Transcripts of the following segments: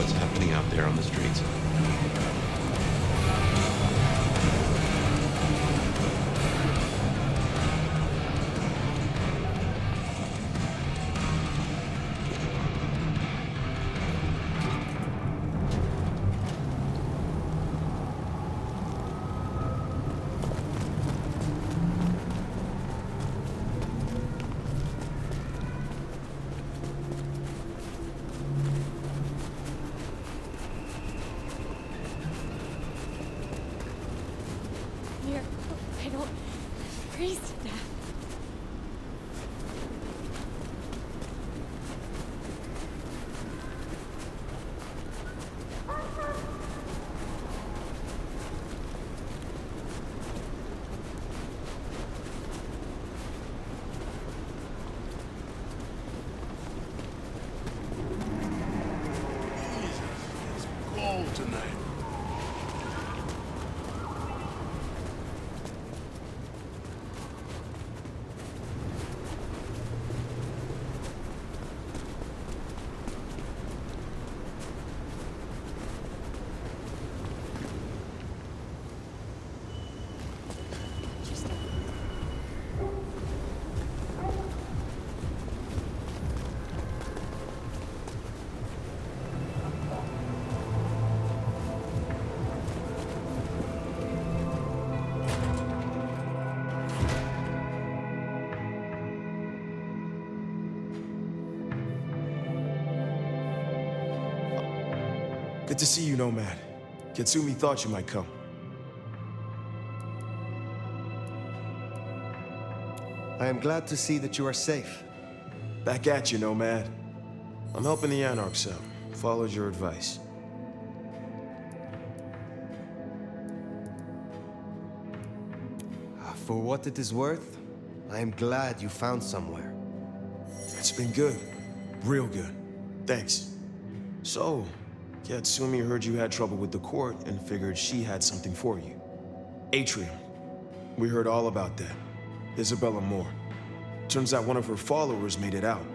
what's happening out there on the streets. Here, I don't freeze to death. Jesus, it's cold tonight. Just Good to see you, Nomad. Katsumi thought you might come. I am glad to see that you are safe. Back at you, Nomad. I'm helping the Anarchs out. Followed your advice. For what it is worth, I am glad you found somewhere. It's been good. Real good. Thanks. So, Katsumi heard you had trouble with the court and figured she had something for you. Atrium. We heard all about that. Isabella Moore. Turns out one of her followers made it out.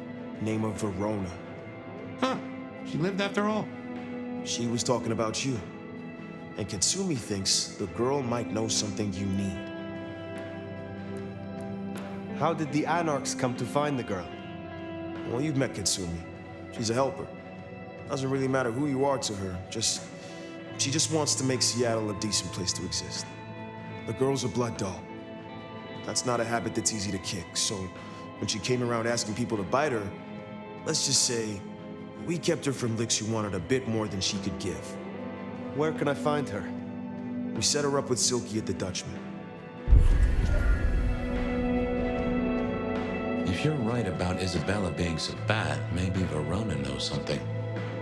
Name of Verona. Huh. She lived after all. She was talking about you. And Katsumi thinks the girl might know something you need. How did the Anarchs come to find the girl? Well, you've met Katsumi. She's a helper. Doesn't really matter who you are to her, she just wants to make Seattle a decent place to exist. The girl's a blood doll. That's not a habit that's easy to kick, so when she came around asking people to bite her, let's just say, we kept her from licks who wanted a bit more than she could give. Where can I find her? We set her up with Silky at the Dutchman. If you're right about Isabella being so bad, maybe Verona knows something.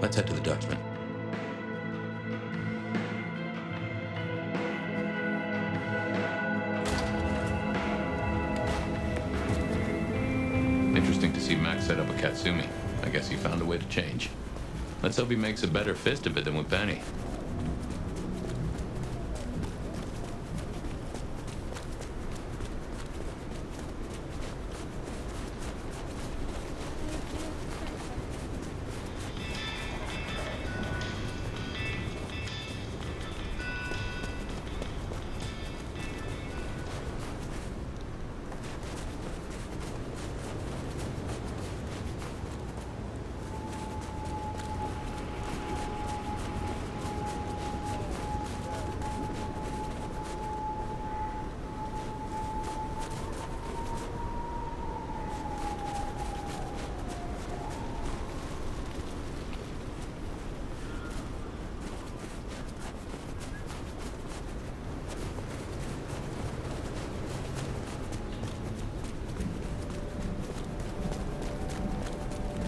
Let's head to the Dutchman. Interesting to see Max set up a Katsumi. I guess he found a way to change. Let's hope he makes a better fist of it than with Penny.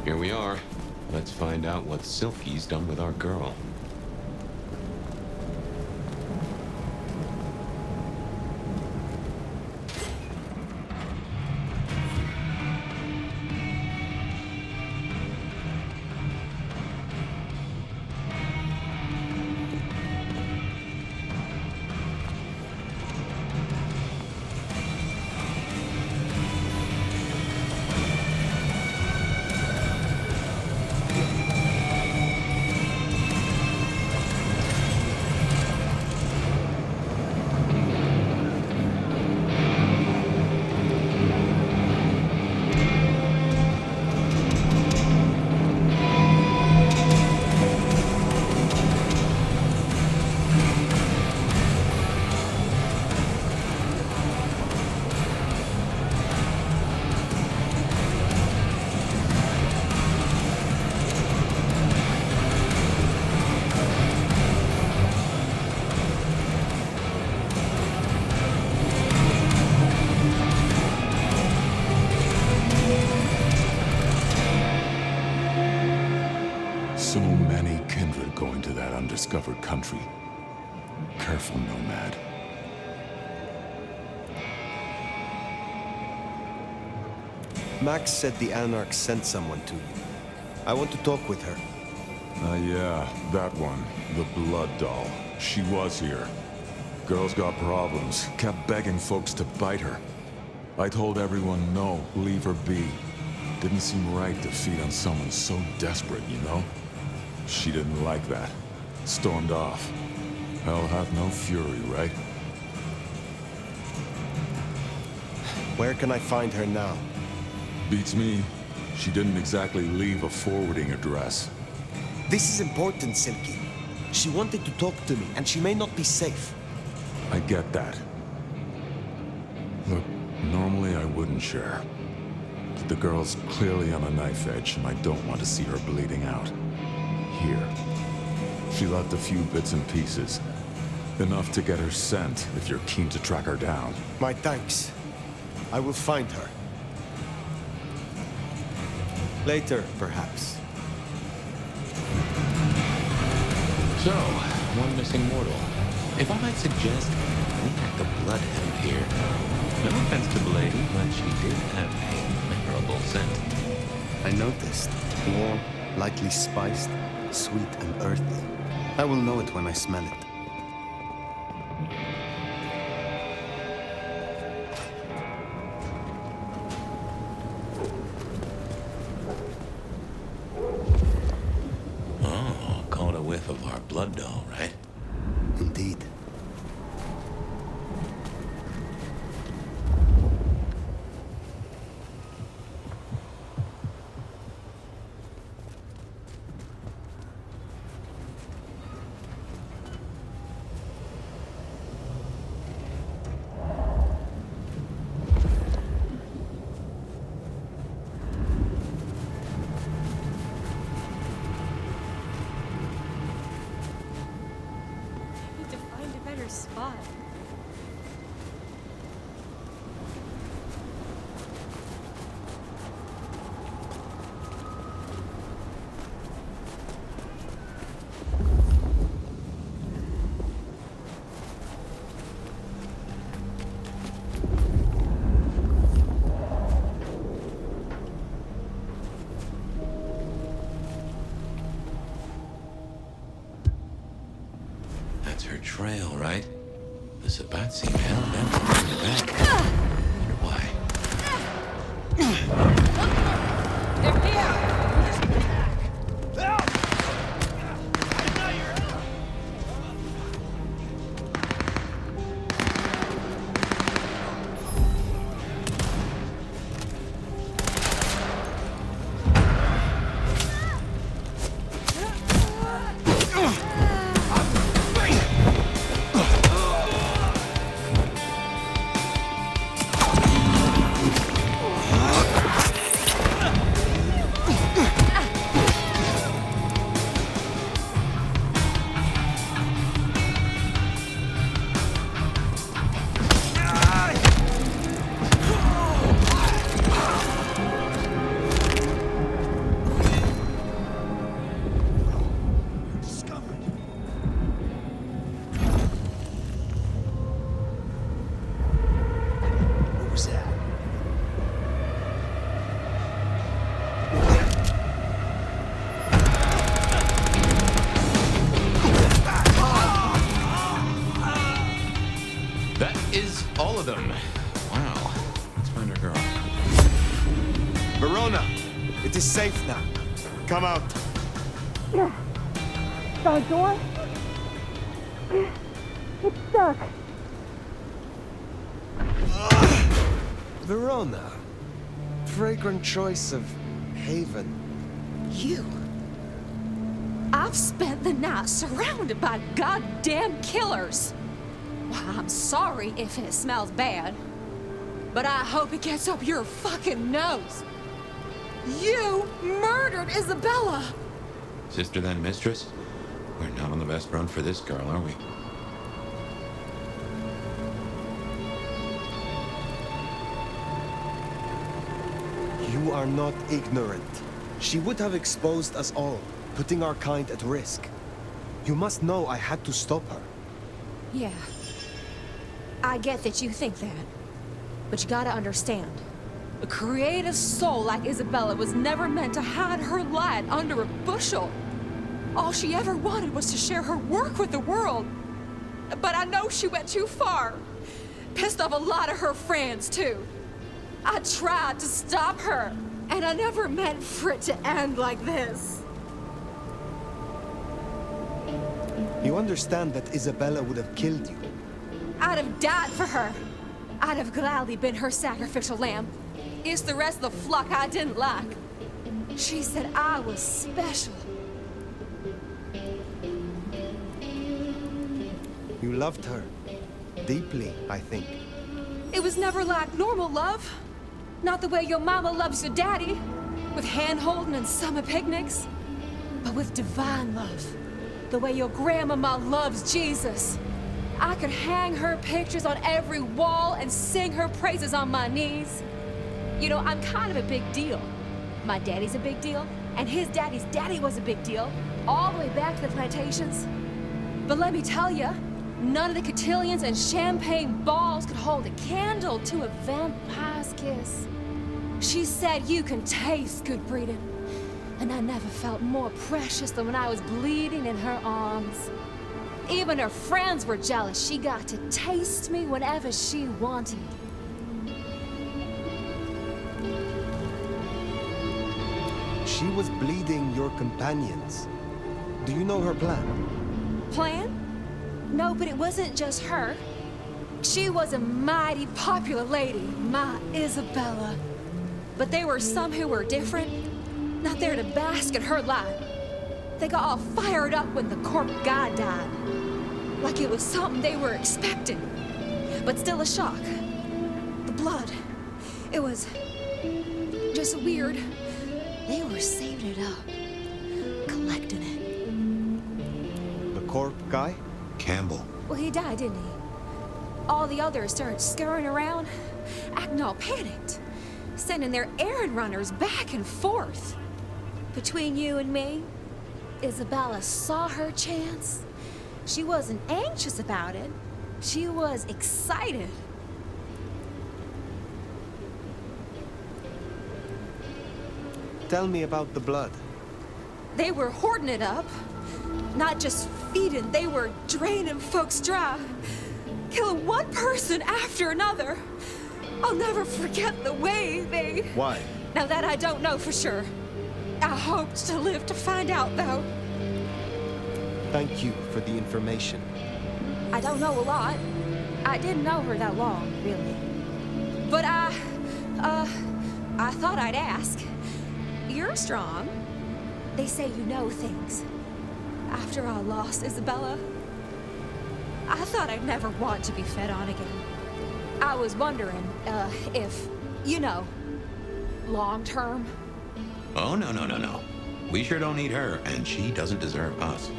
Here we are. Let's find out what Silky's done with our girl. So many kindred going to that undiscovered country. Careful, Nomad. Max said the Anarch sent someone to you. I want to talk with her. Yeah, that one. The Blood Doll. She was here. Girl's got problems. Kept begging folks to bite her. I told everyone no, leave her be. Didn't seem right to feed on someone so desperate, you know? She didn't like that. Stormed off. Hell hath no fury, right? Where can I find her now? Beats me. She didn't exactly leave a forwarding address. This is important, Silky. She wanted to talk to me, and she may not be safe. I get that. Look, normally I wouldn't share. But the girl's clearly on a knife edge, and I don't want to see her bleeding out. Here. She left a few bits and pieces. Enough to get her sent, if you're keen to track her down. My thanks. I will find her. Later, perhaps. So, one missing mortal. If I might suggest, we act the bloodhound here. No offense to the lady, but she did have a memorable scent. I noticed. Warm, lightly spiced, sweet and earthy. I will know it when I smell it. Oh, caught a whiff of our blood doll, right? Indeed. Need to find a better spot. That's her trail, right? The Sabbat seem hell-bent on bringing her back. Wonder why. They're here! What was that? That is all of them. Wow. Let's find our girl. Verona! It is safe now. Come out. The door? It's stuck. Verona. Fragrant choice of haven. You. I've spent the night surrounded by goddamn killers. Why, I'm sorry if it smells bad, but I hope it gets up your fucking nose. You murdered Isabella! Sister then mistress? We're not on the best run for this girl, are we? You are not ignorant. She would have exposed us all. putting our kind at risk. You must know I had to stop her. Yeah. I get that you think that. But you gotta understand. A creative soul like Isabella was never meant to hide her light under a bushel. All she ever wanted was to share her work with the world. But I know she went too far. Pissed off a lot of her friends, too. I tried to stop her, and I never meant for it to end like this. You understand that Isabella would have killed you. I'd have died for her. I'd have gladly been her sacrificial lamb. It's the rest of the flock I didn't like. She said I was special. You loved her. Deeply, I think. It was never like normal love. Not the way your mama loves your daddy, with hand-holding and summer picnics. But with divine love. The way your grandmama loves Jesus. I could hang her pictures on every wall and sing her praises on my knees. You know, I'm kind of a big deal. My daddy's a big deal, and his daddy's daddy was a big deal, all the way back to the plantations. But let me tell you, none of the cotillions and champagne balls could hold a candle to a vampire's kiss. She said you can taste good breeding, and I never felt more precious than when I was bleeding in her arms. Even her friends were jealous. She got to taste me whenever she wanted. She was bleeding your companions. Do you know her plan? Plan? No, but it wasn't just her. She was a mighty popular lady, my Isabella. But there were some who were different, not there to bask in her light. They got all fired up when the corp guy died. Like it was something they were expecting, but still a shock. The blood, it was just weird. They were saving it up, collecting it. The corp guy? Campbell. Well, he died, didn't he? All the others started scurrying around, acting all panicked, sending their errand runners back and forth. Between you and me, Isabella saw her chance. She wasn't anxious about it. She was excited. Tell me about the blood. They were hoarding it up. Not just feeding, they were draining folks dry. Killing one person after another. I'll never forget the way they... Why? Now that I don't know for sure. I hoped to live to find out, though. Thank you for the information. I don't know a lot. I didn't know her that long, really. But I thought I'd ask. You're strong. They say you know things. After I lost Isabella, I thought I'd never want to be fed on again. I was wondering, if, you know, long term. Oh, no, no, no, no. We sure don't need her, and she doesn't deserve us.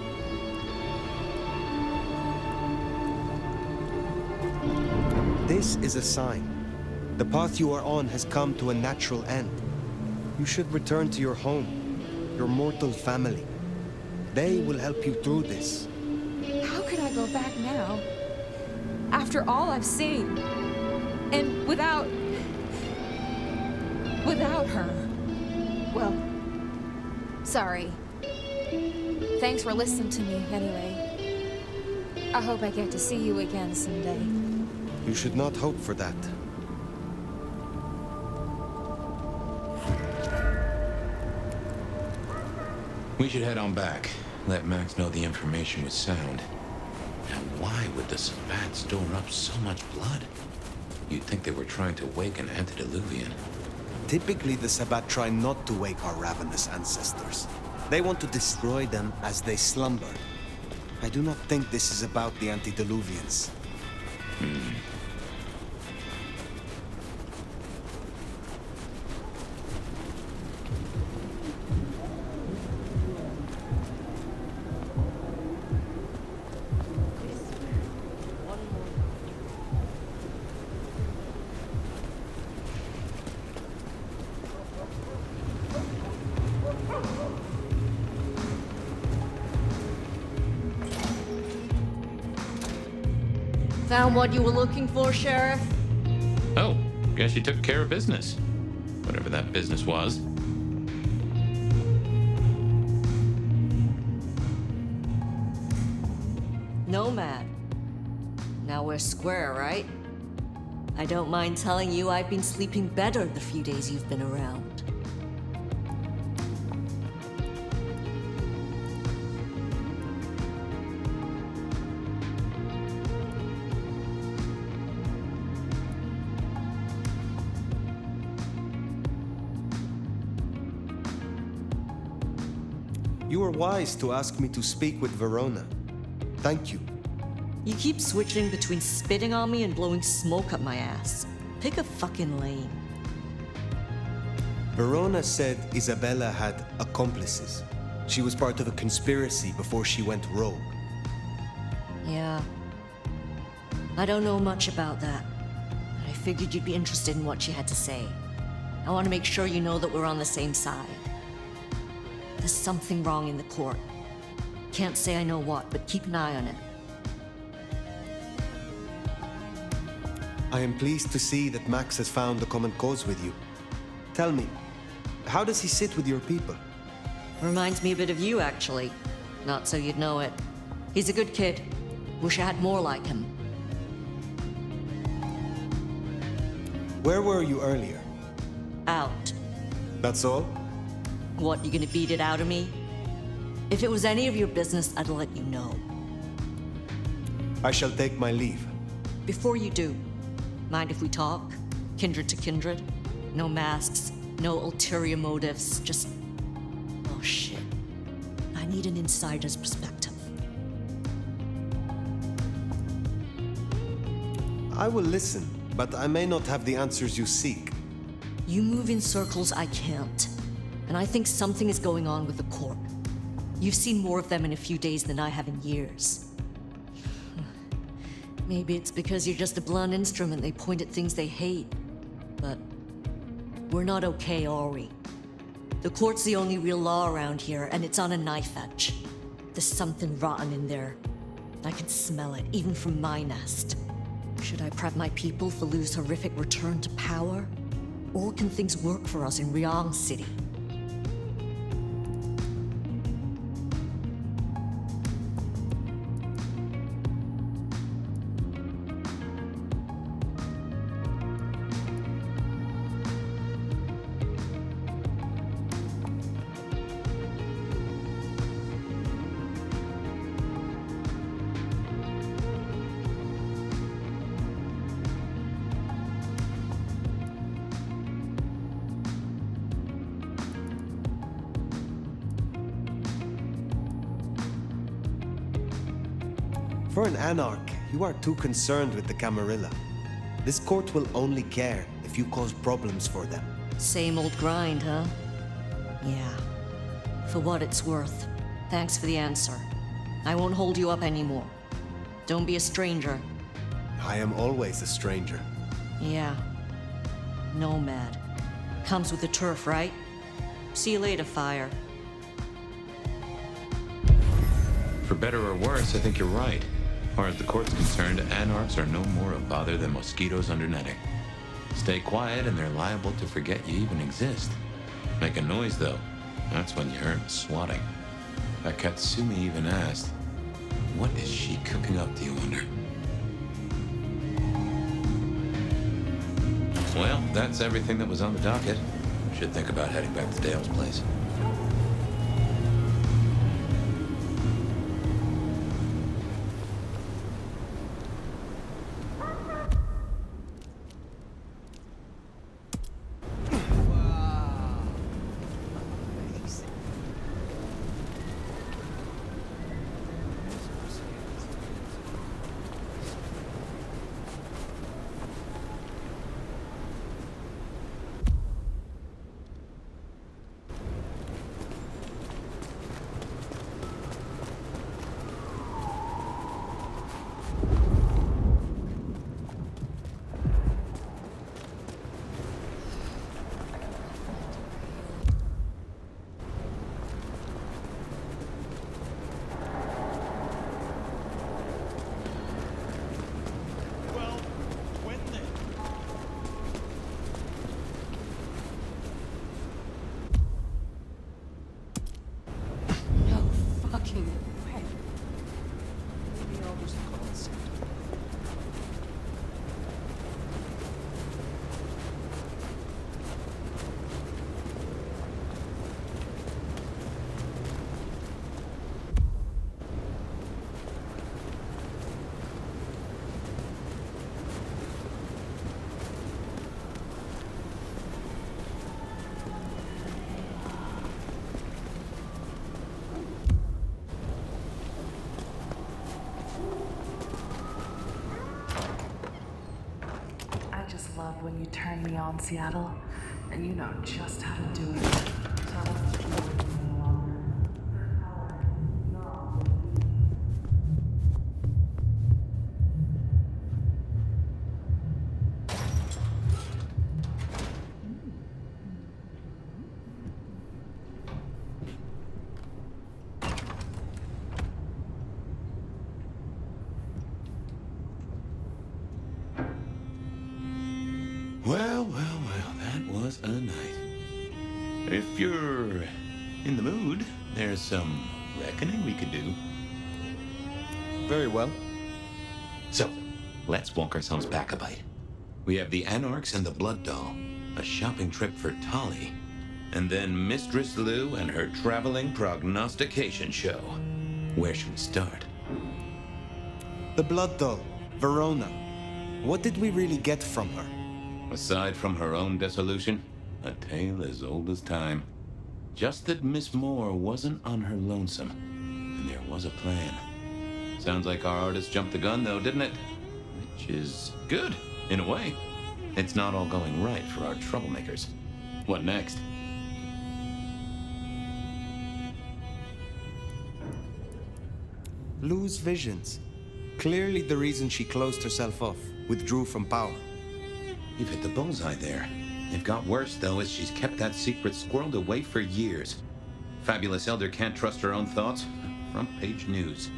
This is a sign. The path you are on has come to a natural end. You should return to your home, your mortal family. They will help you through this. How could I go back now? After all I've seen. And without her. Well, sorry. Thanks for listening to me, anyway. I hope I get to see you again someday. You should not hope for that. We should head on back. Let Max know the information was sound. And why would the Sabbat store up so much blood? You'd think they were trying to wake an antediluvian. Typically, the Sabbat try not to wake our ravenous ancestors. They want to destroy them as they slumber. I do not think this is about the antediluvians. Found what you were looking for, Sheriff? Oh, guess you took care of business. Whatever that business was. Nomad. Now we're square, right? I don't mind telling you I've been sleeping better the few days you've been around. You were wise to ask me to speak with Verona. Thank you. You keep switching between spitting on me and blowing smoke up my ass. Pick a fucking lane. Verona said Isabella had accomplices. She was part of a conspiracy before she went rogue. Yeah. I don't know much about that, but I figured you'd be interested in what she had to say. I want to make sure you know that we're on the same side. There's something wrong in the court. Can't say I know what, but keep an eye on it. I am pleased to see that Max has found a common cause with you. Tell me, how does he sit with your people? Reminds me a bit of you, actually. Not so you'd know it. He's a good kid. Wish I had more like him. Where were you earlier? Out. That's all? What, you gonna beat it out of me? If it was any of your business, I'd let you know. I shall take my leave. Before you do, mind if we talk? Kindred to kindred? No masks, no ulterior motives, just... Oh shit. I need an insider's perspective. I will listen, but I may not have the answers you seek. You move in circles I can't. And I think something is going on with the court. You've seen more of them in a few days than I have in years. Maybe it's because you're just a blunt instrument they point at things they hate. But we're not okay, are we? The court's the only real law around here, and it's on a knife edge. There's something rotten in there. I can smell it, even from my nest. Should I prep my people for Lu's horrific return to power? Or can things work for us in Ryong City? For an anarch, you are too concerned with the Camarilla. This court will only care if you cause problems for them. Same old grind, huh? Yeah. For what it's worth. Thanks for the answer. I won't hold you up anymore. Don't be a stranger. I am always a stranger. Yeah. Nomad. Comes with the turf, right? See you later, Fire. For better or worse, I think you're right. As far as the court's concerned, anarchs are no more a bother than mosquitoes under netting. Stay quiet and they're liable to forget you even exist. Make a noise, though. That's when you earn swatting. That Katsumi even asked, what is she cooking up, do you wonder? Well, that's everything that was on the docket. Should think about heading back to Dale's place. cute. Hey, maybe I'll just call it Santa. I just love when you turn me on, Seattle, and you know just how to do it. Well, that was a night. If you're in the mood, there's some reckoning we could do. Very well. So, let's walk ourselves back a bite. We have the Anarchs and the Blood Doll, a shopping trip for Tali, and then Mistress Lou and her traveling prognostication show. Where should we start? The Blood Doll, Verona. What did we really get from her? Aside from her own dissolution, a tale as old as time. Just that Miss Moore wasn't on her lonesome, and there was a plan. Sounds like our artist jumped the gun, though, didn't it? Which is good, in a way. It's not all going right for our troublemakers. What next? Lou's visions. Clearly the reason she closed herself off, withdrew from power. You've hit the bullseye there. It got worse, though, as she's kept that secret squirreled away for years. Fabulous Elder can't trust her own thoughts. Front page news.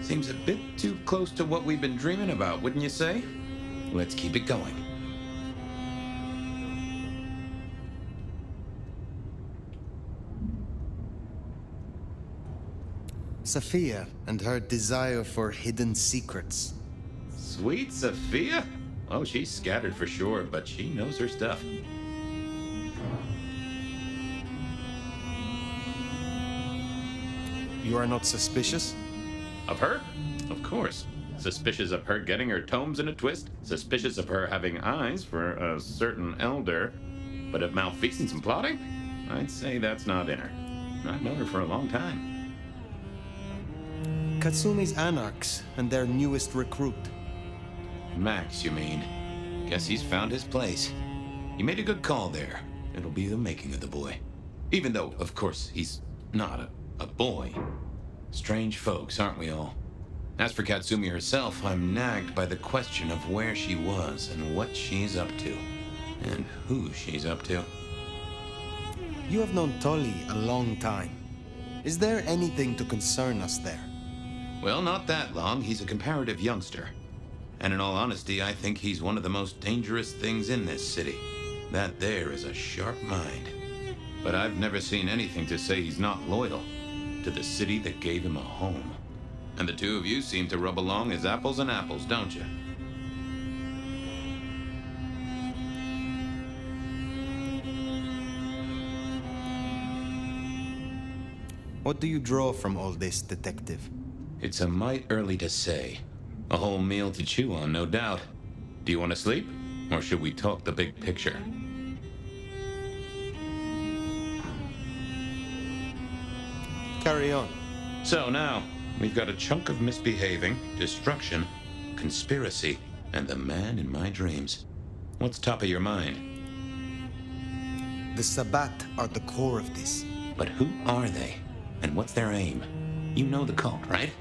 Seems a bit too close to what we've been dreaming about, wouldn't you say? Let's keep it going. Sophia and her desire for hidden secrets. Sweet Sophia? Oh, she's scattered for sure, but she knows her stuff. You are not suspicious? Of her? Of course. Suspicious of her getting her tomes in a twist. Suspicious of her having eyes for a certain elder. But of malfeasance and plotting? I'd say that's not in her. I've known her for a long time. Katsumi's Anarchs and their newest recruit. Max, you mean? Guess he's found his place. You made a good call there. It'll be the making of the boy. Even though, of course, he's not a boy. Strange folks, aren't we all? As for Katsumi herself, I'm nagged by the question of where she was and what she's up to. And who she's up to. You have known Tolly a long time. Is there anything to concern us there? Well, not that long. He's a comparative youngster. And in all honesty, I think he's one of the most dangerous things in this city. That there is a sharp mind. But I've never seen anything to say he's not loyal to the city that gave him a home. And the two of you seem to rub along as apples and apples, don't you? What do you draw from all this, detective? It's a mite early to say. A whole meal to chew on, no doubt. Do you want to sleep? Or should we talk the big picture? Carry on. So now, we've got a chunk of misbehaving, destruction, conspiracy, and the man in my dreams. What's top of your mind? The Sabbat are the core of this. But who are they? And what's their aim? You know the cult, right?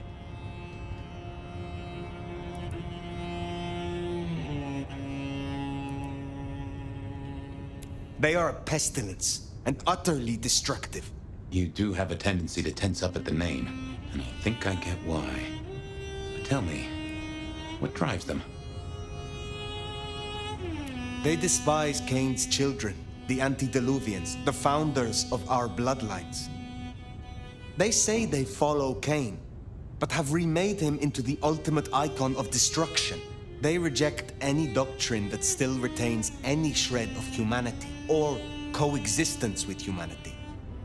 They are a pestilence and utterly destructive. You do have a tendency to tense up at the name, and I think I get why. But tell me, what drives them? They despise Cain's children, the antediluvians, the founders of our bloodlines. They say they follow Cain, but have remade him into the ultimate icon of destruction. They reject any doctrine that still retains any shred of humanity, or coexistence with humanity.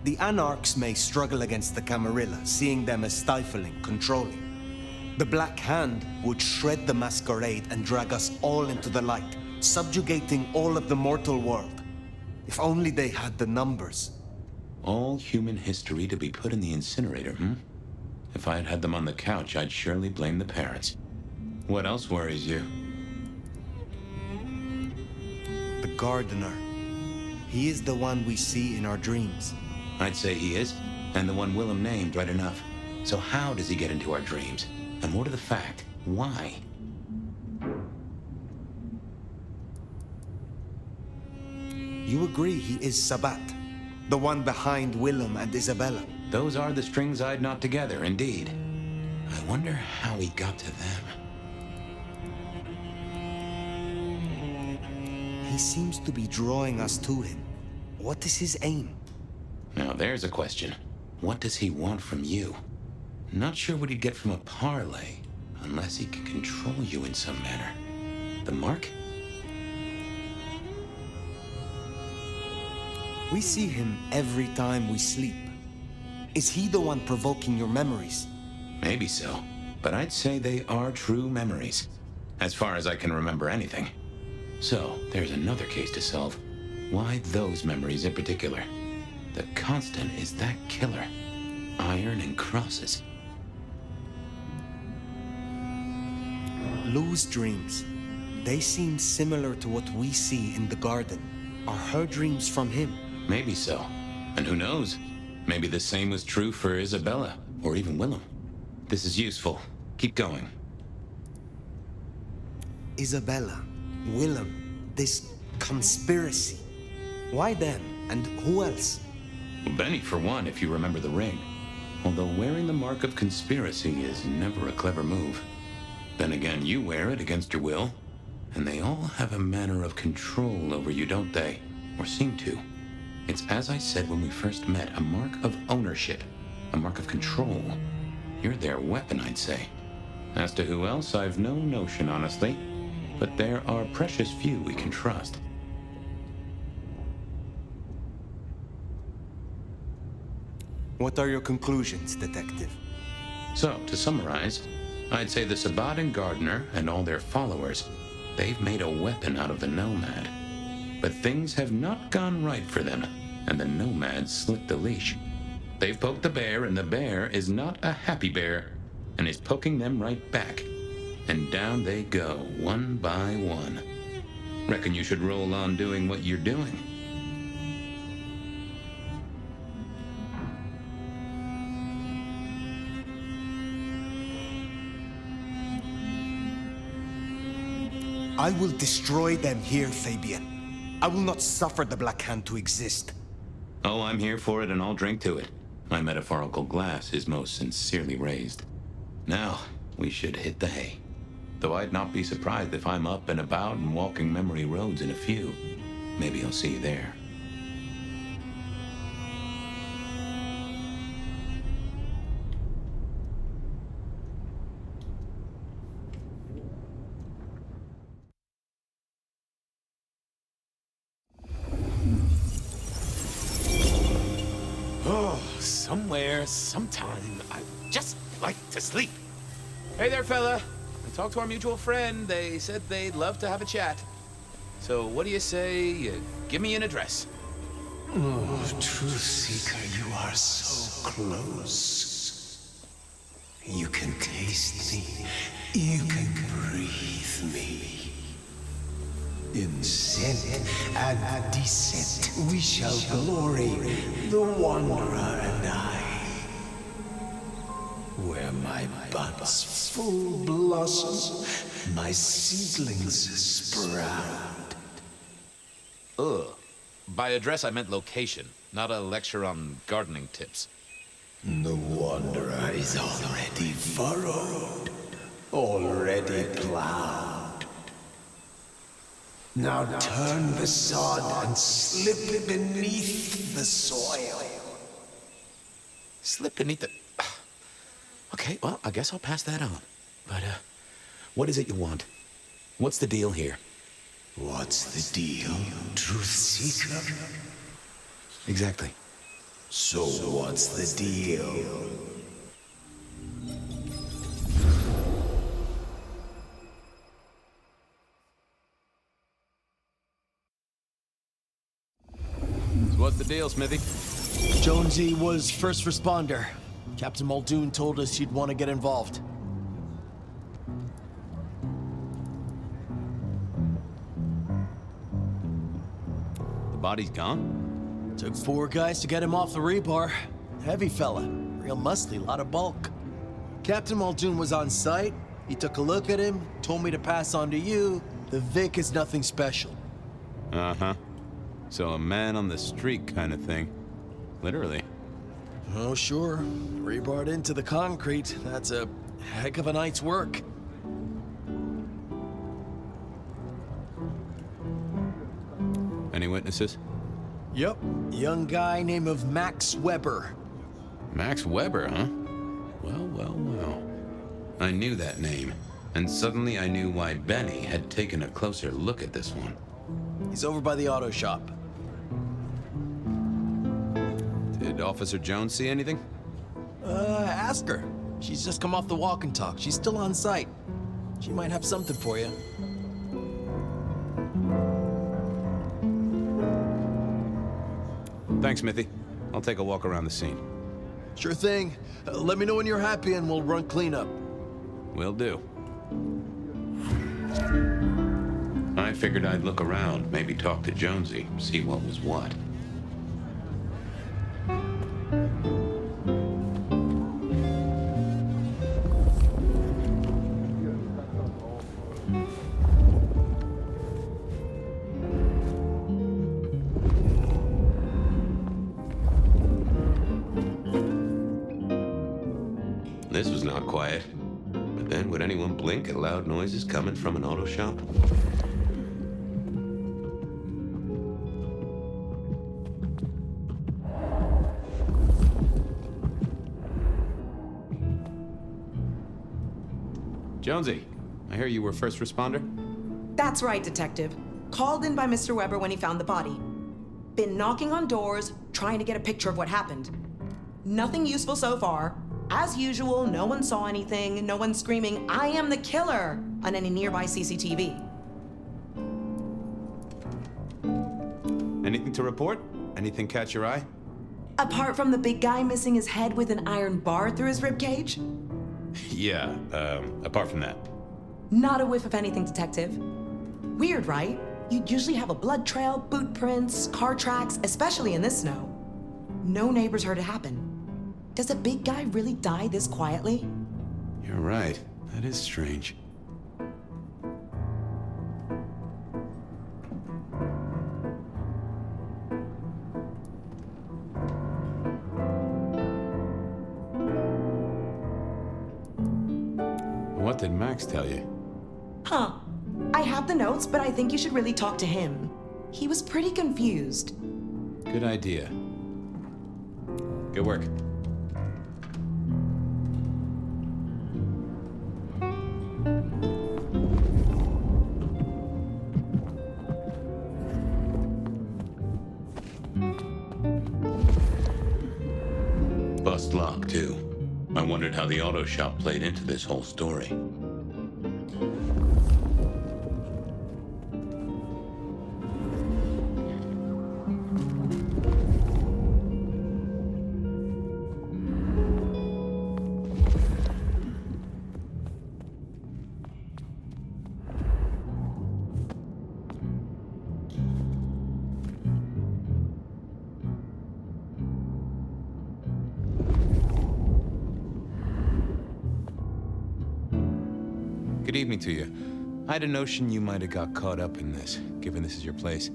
The Anarchs may struggle against the Camarilla, seeing them as stifling, controlling. The Black Hand would shred the Masquerade and drag us all into the light, subjugating all of the mortal world. If only they had the numbers. All human history to be put in the incinerator, hmm? If I had had them on the couch, I'd surely blame the parents. What else worries you? The Gardener. He is the one we see in our dreams. I'd say he is, and the one Willem named right enough. So how does he get into our dreams? And more to the fact, why? You agree he is Sabbat, the one behind Willem and Isabella. Those are the strings I'd knot together, indeed. I wonder how he got to them. He seems to be drawing us to him. What is his aim? Now there's a question. What does he want from you? Not sure what he'd get from a parlay, unless he can control you in some manner. The mark? We see him every time we sleep. Is he the one provoking your memories? Maybe so, but I'd say they are true memories, as far as I can remember anything. So, there's another case to solve. Why those memories in particular? The constant is that killer. Iron and crosses. Lou's dreams. They seem similar to what we see in the garden. Are her dreams from him? Maybe so. And who knows? Maybe the same was true for Isabella, or even Willem. This is useful. Keep going. Isabella, Willem, this conspiracy. Why them? And who else? Well, Benny, for one, if you remember the ring. Although wearing the mark of conspiracy is never a clever move. Then again, you wear it against your will. And they all have a manner of control over you, don't they? Or seem to. It's as I said when we first met, a mark of ownership. A mark of control. You're their weapon, I'd say. As to who else, I've no notion, honestly. But there are precious few we can trust. What are your conclusions, Detective? So, to summarize, I'd say the Sabbat and Gardener and all their followers, they've made a weapon out of the Nomad. But things have not gone right for them, and the Nomad slipped the leash. They've poked the bear, and the bear is not a happy bear, and is poking them right back. And down they go, one by one. Reckon you should roll on doing what you're doing. I will destroy them here, Fabian. I will not suffer the Black Hand to exist. Oh, I'm here for it, and I'll drink to it. My metaphorical glass is most sincerely raised. Now, we should hit the hay. Though I'd not be surprised if I'm up and about and walking memory roads in a few. Maybe I'll see you there. Somewhere, sometime, I just like to sleep. Hey there, fella. I talked to our mutual friend. They said they'd love to have a chat. So what do you say you give me an address? Oh, Truth Seeker, you are so close. You can taste me. You can breathe me. In scent and descent we shall glory, the Wanderer and I. Where my buds full blossom, my seedlings sprout. Ugh. By address, I meant location, not a lecture on gardening tips. The Wanderer is already furrowed, already plowed. Now turn the sod and slip beneath the soil. Slip beneath the... Okay, well, I guess I'll pass that on. But, what is it you want? What's the deal here? What's the deal, Truth Seeker? Exactly. So what's the deal? So what's the deal, Smithy? Jonesy was first responder. Captain Muldoon told us you'd want to get involved. The body's gone? Took 4 guys to get him off the rebar. Heavy fella, real muscly, lot of bulk. Captain Muldoon was on site. He took a look at him, told me to pass on to you. The Vic is nothing special. Uh-huh. So a man on the street kind of thing. Literally. Oh, sure. Rebarred into the concrete. That's a heck of a night's work. Any witnesses? Yep. Young guy named of Max Weber. Max Weber, huh? Well, well, well. I knew that name. And suddenly I knew why Benny had taken a closer look at this one. He's over by the auto shop. Did Officer Jones see anything? Ask her. She's just come off the walk and talk. She's still on site. She might have something for you. Thanks, Smithy. I'll take a walk around the scene. Sure thing. Let me know when you're happy and we'll run cleanup. Will do. I figured I'd look around, maybe talk to Jonesy, see what was what. This was not quiet. But then, would anyone blink at loud noises coming from an auto shop? Jonesy, I hear you were first responder? That's right, Detective. Called in by Mr. Weber when he found the body. Been knocking on doors, trying to get a picture of what happened. Nothing useful so far. As usual, no one saw anything, no one screaming, "I am the killer!" on any nearby CCTV. Anything to report? Anything catch your eye? Apart from the big guy missing his head with an iron bar through his ribcage? Yeah, apart from that. Not a whiff of anything, Detective. Weird, right? You'd usually have a blood trail, boot prints, car tracks, especially in this snow. No neighbors heard it happen. Does a big guy really die this quietly? You're right. That is strange. What did Max tell you? Huh. I have the notes, but I think you should really talk to him. He was pretty confused. Good idea. Good work. Bust lock, too. I wondered how the auto shop played into this whole story. Good evening to you. I had a notion you might have got caught up in this, given this is your place.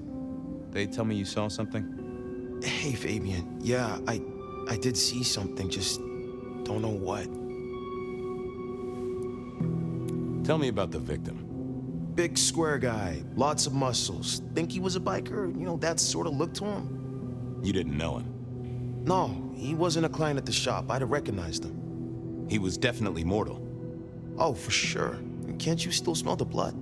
They tell me you saw something? Hey, Fabian. Yeah, I did see something, just don't know what. Tell me about the victim. Big square guy, lots of muscles. Think he was a biker? You know, that sort of look to him? You didn't know him? No, he wasn't a client at the shop. I'd have recognized him. He was definitely mortal. Oh, for sure. Can't you still smell the blood?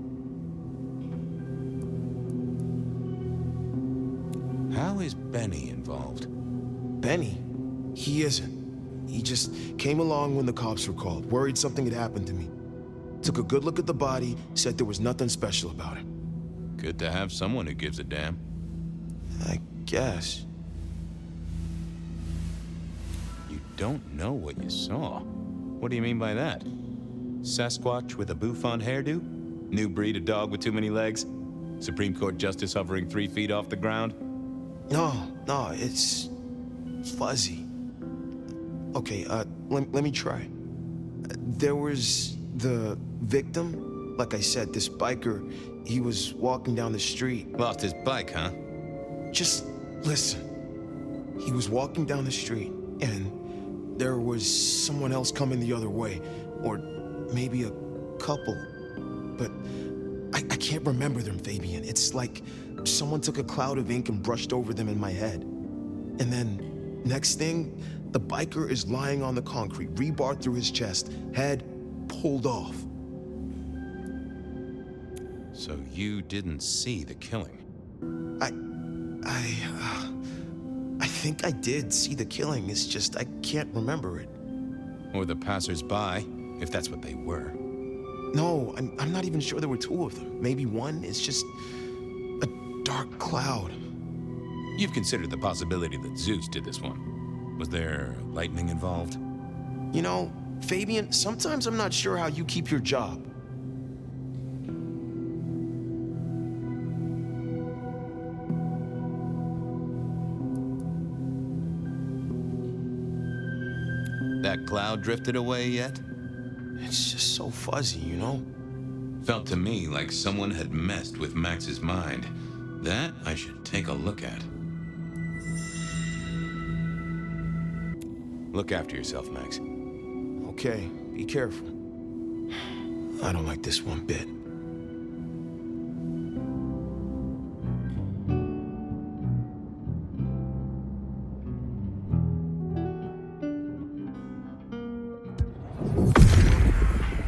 How is Benny involved? Benny? He isn't. He just came along when the cops were called, worried something had happened to me. Took a good look at the body, said there was nothing special about it. Good to have someone who gives a damn. I guess. You don't know what you saw. What do you mean by that? Sasquatch with a bouffant hairdo? New breed of dog with too many legs? Supreme Court justice hovering 3 feet off the ground? No, it's fuzzy. Okay, let me try. There was the victim. Like I said, this biker, he was walking down the street. Lost his bike, huh? Just listen. He was walking down the street, and there was someone else coming the other way. Or maybe a couple. But I can't remember them, Fabian. It's like someone took a cloud of ink and brushed over them in my head. And then, next thing, the biker is lying on the concrete, rebar through his chest, head pulled off. So you didn't see the killing? I think I did see the killing. It's just I can't remember it. Or the passers-by, if that's what they were. No, I'm not even sure there were 2 of them. Maybe one. It's just a dark cloud. You've considered the possibility that Zeus did this one. Was there lightning involved? You know, Fabian, sometimes I'm not sure how you keep your job. That cloud drifted away yet? It's just so fuzzy, you know? Felt to me like someone had messed with Max's mind. That I should take a look at. Look after yourself, Max. Okay, be careful. I don't like this one bit.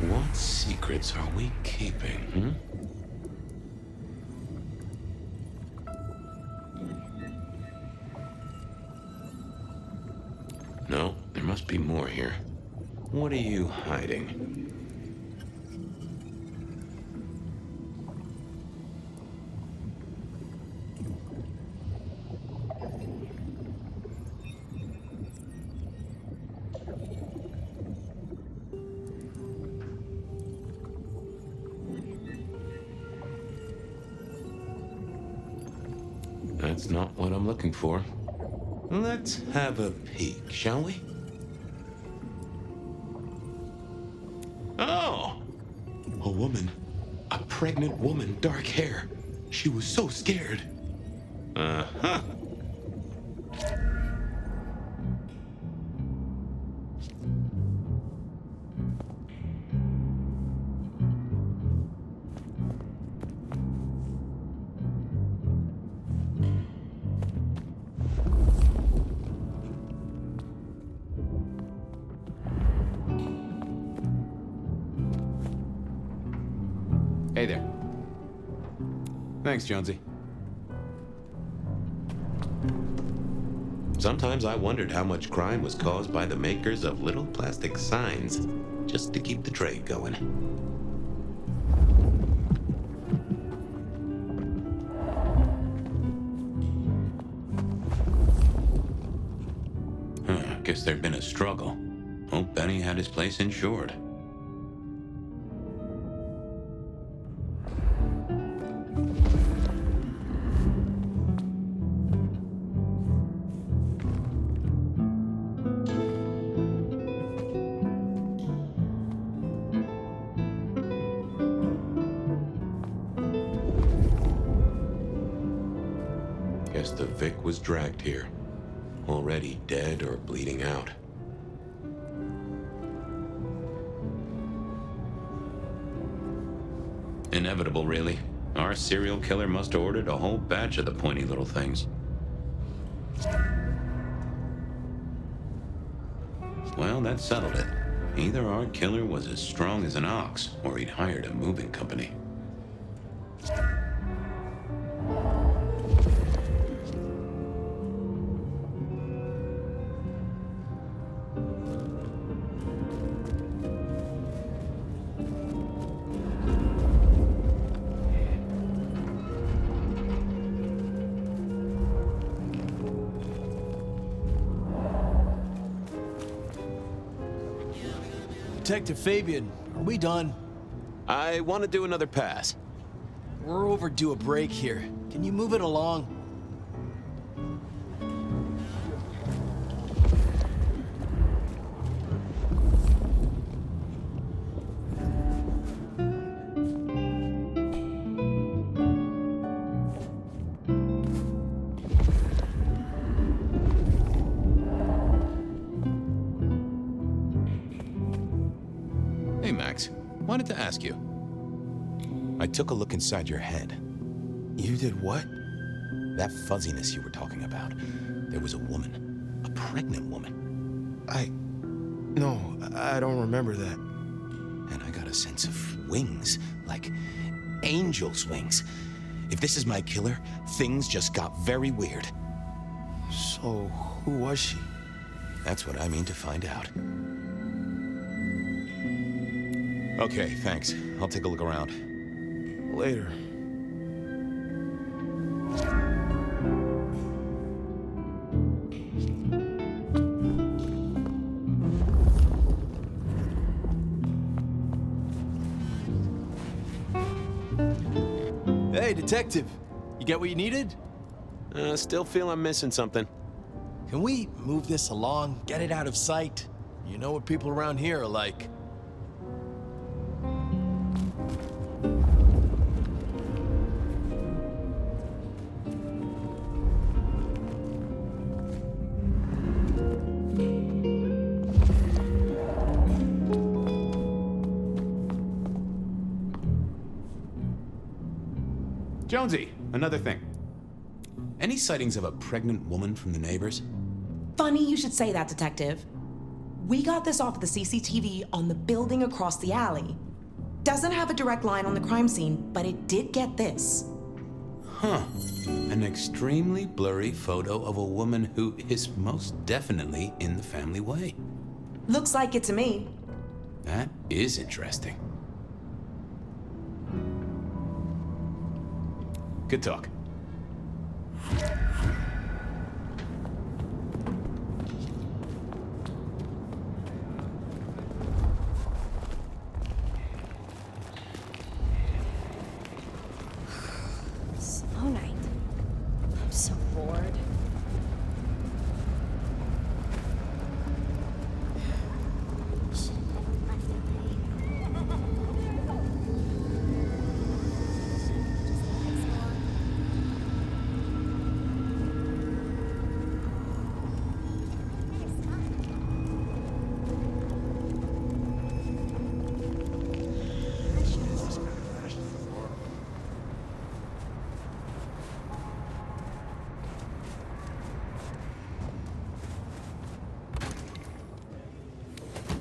What secrets are we keeping, hmm? No, there must be more here. What are you hiding? That's not what I'm looking for. Let's have a peek, shall we? Oh! A woman. A pregnant woman, dark hair. She was so scared. Uh-huh. Hey there. Thanks, Jonesy. Sometimes I wondered how much crime was caused by the makers of little plastic signs, just to keep the trade going. Guess there'd been a struggle. Hope Benny had his place insured. Guess the Vic was dragged here. Already dead or bleeding out. Inevitable, really. Our serial killer must have ordered a whole batch of the pointy little things. Well, that settled it. Either our killer was as strong as an ox, or he'd hired a moving company. Detective Fabian, are we done? I want to do another pass. We're overdue a break here. Can you move it along? Hey, Max. Wanted to ask you. I took a look inside your head. You did what? That fuzziness you were talking about. There was a woman. A pregnant woman. No, I don't remember that. And I got a sense of wings. Like angel's wings. If this is my killer, things just got very weird. So, who was she? That's what I mean to find out. Okay, thanks. I'll take a look around. Later. Hey, detective. You get what you needed? Still feel I'm missing something. Can we move this along? Get it out of sight? You know what people around here are like. Jonesy, another thing. Any sightings of a pregnant woman from the neighbors? Funny you should say that, Detective. We got this off the CCTV on the building across the alley. Doesn't have a direct line on the crime scene, but it did get this. Huh. An extremely blurry photo of a woman who is most definitely in the family way. Looks like it to me. That is interesting. Good talk. Slow night. I'm so bored.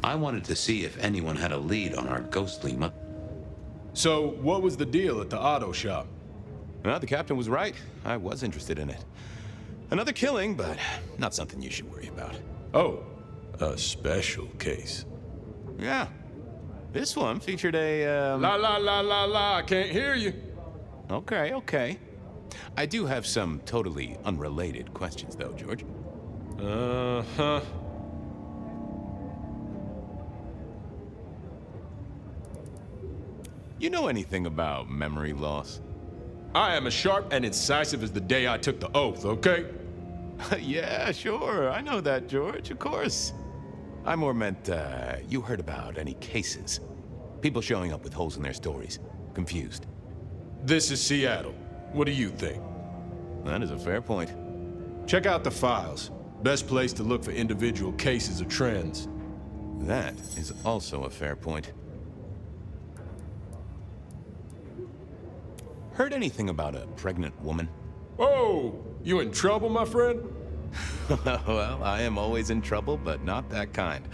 I wanted to see if anyone had a lead on our ghostly So, what was the deal at the auto shop? Well, the captain was right. I was interested in it. Another killing, but not something you should worry about. Oh, a special case. Yeah. This one featured a, La la la la la, I can't hear you. Okay, okay. I do have some totally unrelated questions, though, George. Uh-huh. You know anything about memory loss? I am as sharp and incisive as the day I took the oath, okay? Yeah, sure. I know that, George, of course. I more meant, you heard about any cases. People showing up with holes in their stories. Confused. This is Seattle. What do you think? That is a fair point. Check out the files. Best place to look for individual cases or trends. That is also a fair point. Heard anything about a pregnant woman? Oh, you in trouble, my friend? Well, I am always in trouble, but not that kind.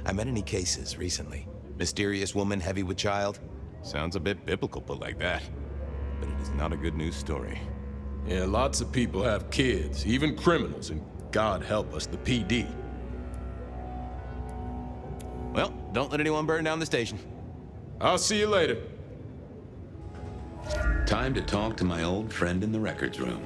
I met any cases recently? Mysterious woman heavy with child? Sounds a bit biblical put like that. But it is not a good news story. Yeah, lots of people have kids, even criminals, and God help us, the PD. Well, don't let anyone burn down the station. I'll see you later. Time to talk to my old friend in the records room.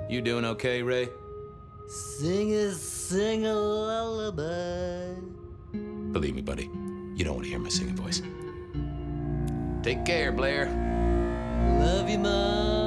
You doing okay, Ray? Sing a lullaby. Believe me, buddy, you don't want to hear my singing voice. Take care, Blair. Love you, Mom.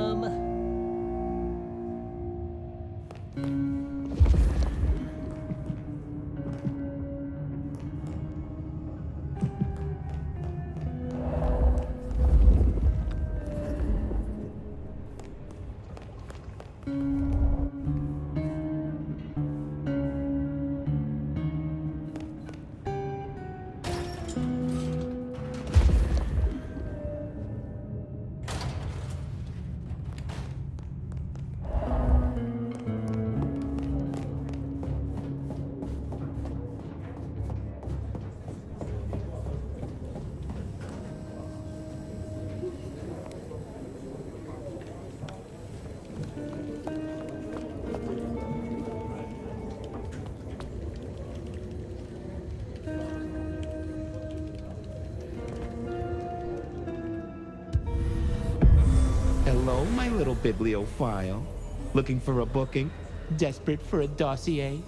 Hello, my little bibliophile. Looking for a booking? Desperate for a dossier?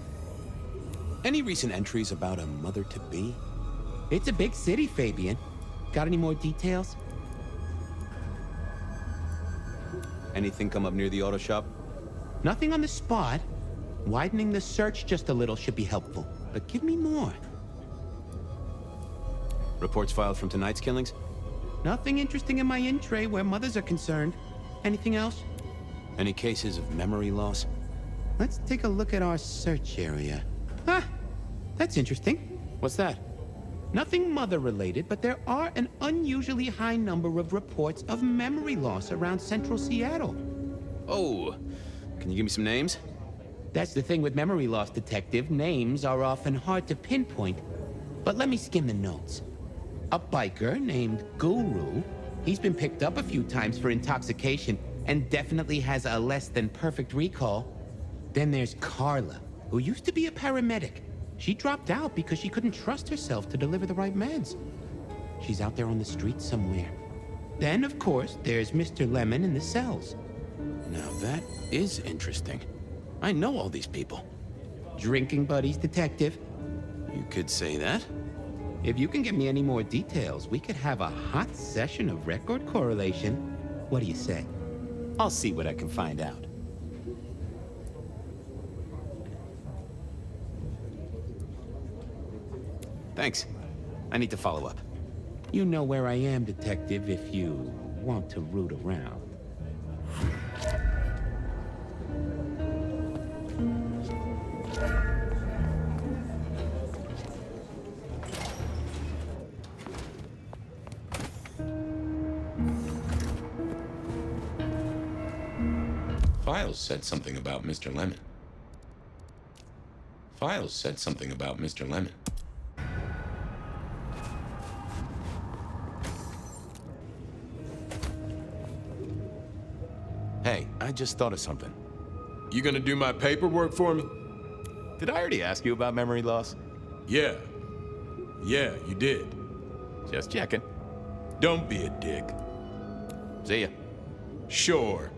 Any recent entries about a mother-to-be? It's a big city, Fabian. Got any more details? Anything come up near the auto shop? Nothing on the spot. Widening the search just a little should be helpful, but give me more. Reports filed from tonight's killings? Nothing interesting in my in tray where mothers are concerned. Anything else? Any cases of memory loss? Let's take a look at our search area. Ah, that's interesting. What's that? Nothing mother-related, but there are an unusually high number of reports of memory loss around central Seattle. Oh, can you give me some names? That's the thing with memory loss, Detective. Names are often hard to pinpoint. But let me skim the notes. A biker named Guru. He's been picked up a few times for intoxication and definitely has a less than perfect recall. Then there's Carla, who used to be a paramedic. She dropped out because she couldn't trust herself to deliver the right meds. She's out there on the streets somewhere. Then, of course, there's Mr. Lemon in the cells. Now that is interesting. I know all these people. Drinking buddies, Detective. You could say that. If you can give me any more details, we could have a hot session of record correlation. What do you say? I'll see what I can find out. Thanks. I need to follow up. You know where I am, Detective, if you want to root around. Files said something about Mr. Lemon. files said something about Mr. Lemon. Hey, I just thought of something. You gonna do my paperwork for me? Did I already ask you about memory loss? Yeah. Yeah, you did. Just checking. Don't be a dick. See ya. Sure.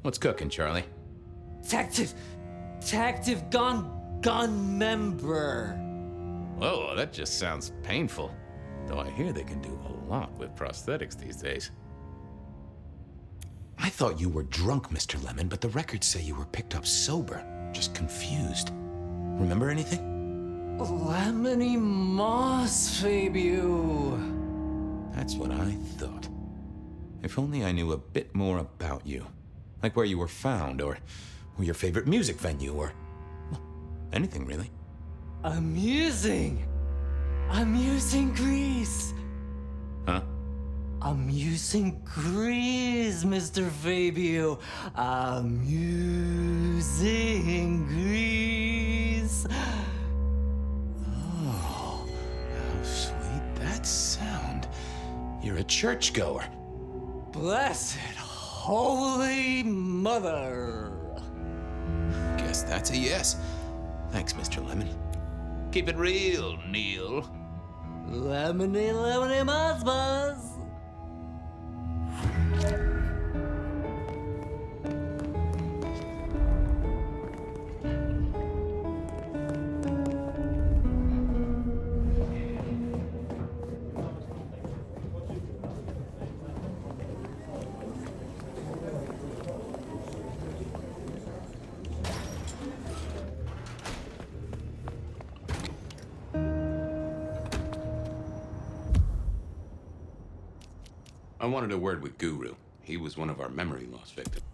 What's cooking, Charlie? Detective gun member. Whoa, that just sounds painful. Though I hear they can do a lot with prosthetics these days. I thought you were drunk, Mr. Lemon, but the records say you were picked up sober. Just confused. Remember anything? Lemony Moss, Fabio. That's what I thought. If only I knew a bit more about you. Like where you were found, or your favorite music venue, or well, anything really. Amusing Greece. Huh? Amusing Greece, Mr. Fabio. Amusing Greece. Oh, how sweet that sound. You're a churchgoer. Blessed Holy Mother. Guess that's a yes. Thanks, Mr. Lemon. Keep it real, Neil. Lemony Moss Buzz. I wanted a word with Guru. He was one of our memory loss victims.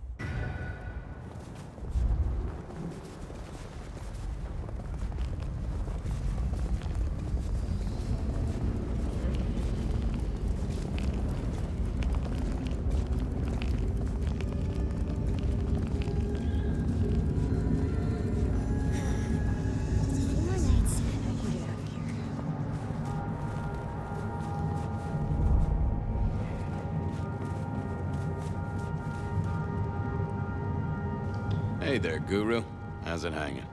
Hey there, Guru. How's it hanging?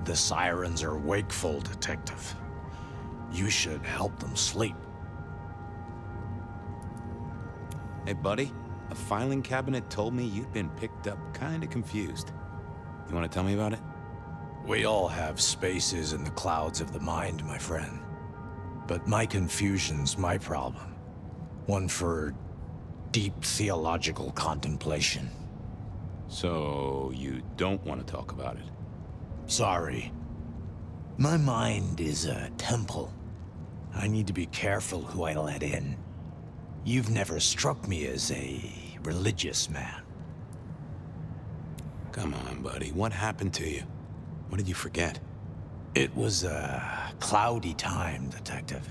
The sirens are wakeful, Detective. You should help them sleep. Hey, buddy. A filing cabinet told me you'd been picked up kinda confused. You wanna tell me about it? We all have spaces in the clouds of the mind, my friend. But my confusion's my problem. One for deep theological contemplation. So, you don't want to talk about it? Sorry. My mind is a temple. I need to be careful who I let in. You've never struck me as a religious man. Come on, buddy. What happened to you? What did you forget? It was a cloudy time, Detective.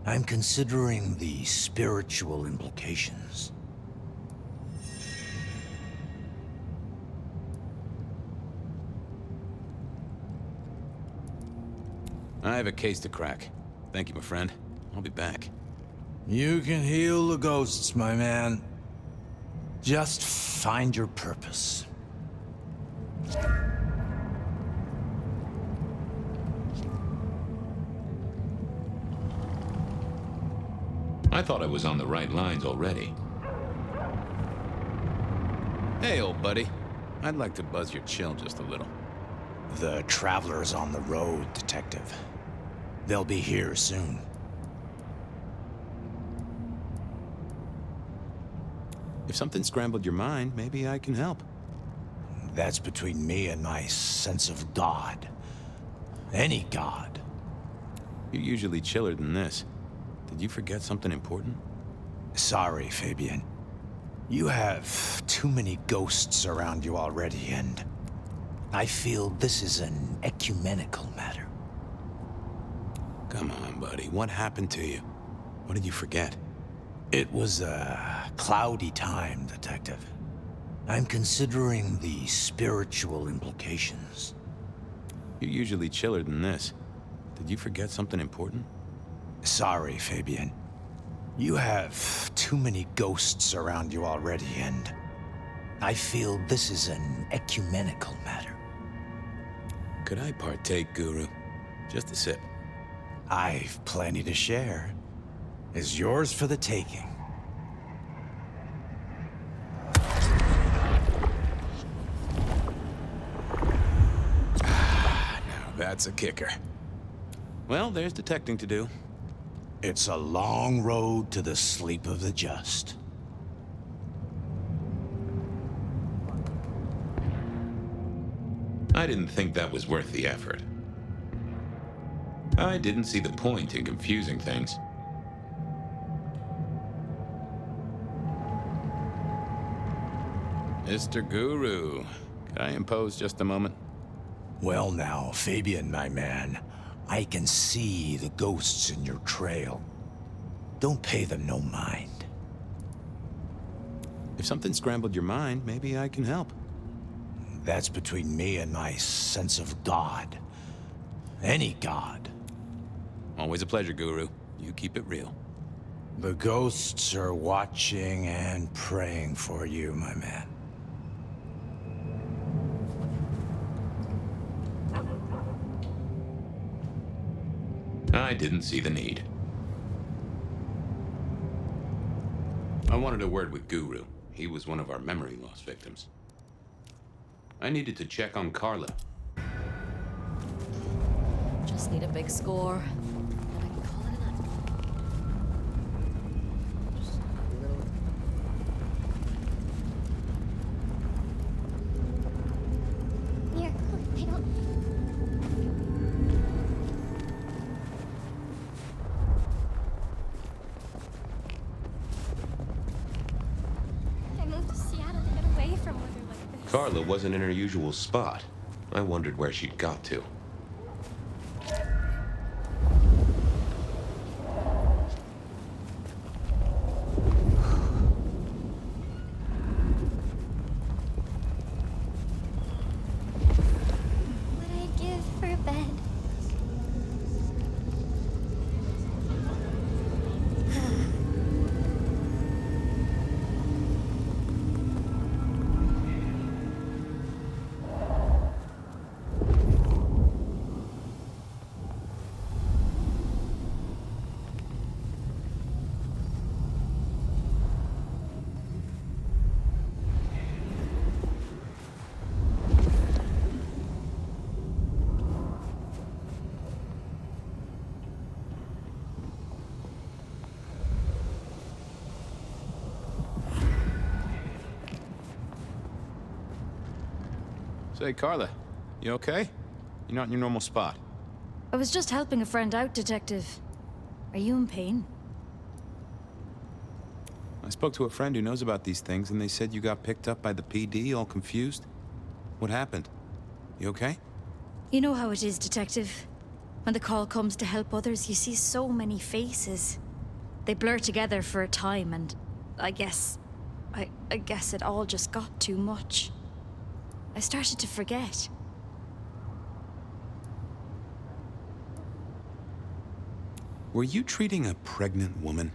I'm considering the spiritual implications. I have a case to crack. Thank you, my friend. I'll be back. You can heal the ghosts, my man. Just find your purpose. I thought I was on the right lines already. Hey, old buddy. I'd like to buzz your chill just a little. The Traveler's on the road, Detective. They'll be here soon. If something scrambled your mind, maybe I can help. That's between me and my sense of God. Any God. You're usually chiller than this. Did you forget something important? Sorry, Fabian. You have too many ghosts around you already, and I feel this is an ecumenical matter. Come on, buddy. What happened to you? What did you forget? It was a cloudy time, Detective. I'm considering the spiritual implications. You're usually chiller than this. Did you forget something important? Sorry, Fabian. You have too many ghosts around you already, and I feel this is an ecumenical matter. Could I partake, Guru? Just a sip. I've plenty to share. Is yours for the taking. Now that's a kicker. Well, there's detecting to do. It's a long road to the sleep of the just. I didn't think that was worth the effort. I didn't see the point in confusing things. Mr. Guru, could I impose just a moment? Well now, Fabian, my man, I can see the ghosts in your trail. Don't pay them no mind. If something scrambled your mind, maybe I can help. That's between me and my sense of God. Any God. Always a pleasure, Guru. You keep it real. The ghosts are watching and praying for you, my man. I didn't see the need. I wanted a word with Guru. He was one of our memory loss victims. I needed to check on Carla. Just need a big score, and I can call it a night. Here, I don't... I moved to Seattle to get away from weather like this. Carla wasn't in her usual spot. I wondered where she'd got to. What I'd give for a bed. Say, Carla, you okay? You're not in your normal spot. I was just helping a friend out, Detective. Are you in pain? I spoke to a friend who knows about these things, and they said you got picked up by the PD, all confused. What happened? You okay? You know how it is, Detective. When the call comes to help others, you see so many faces. They blur together for a time, and I guess it all just got too much. I started to forget. Were you treating a pregnant woman?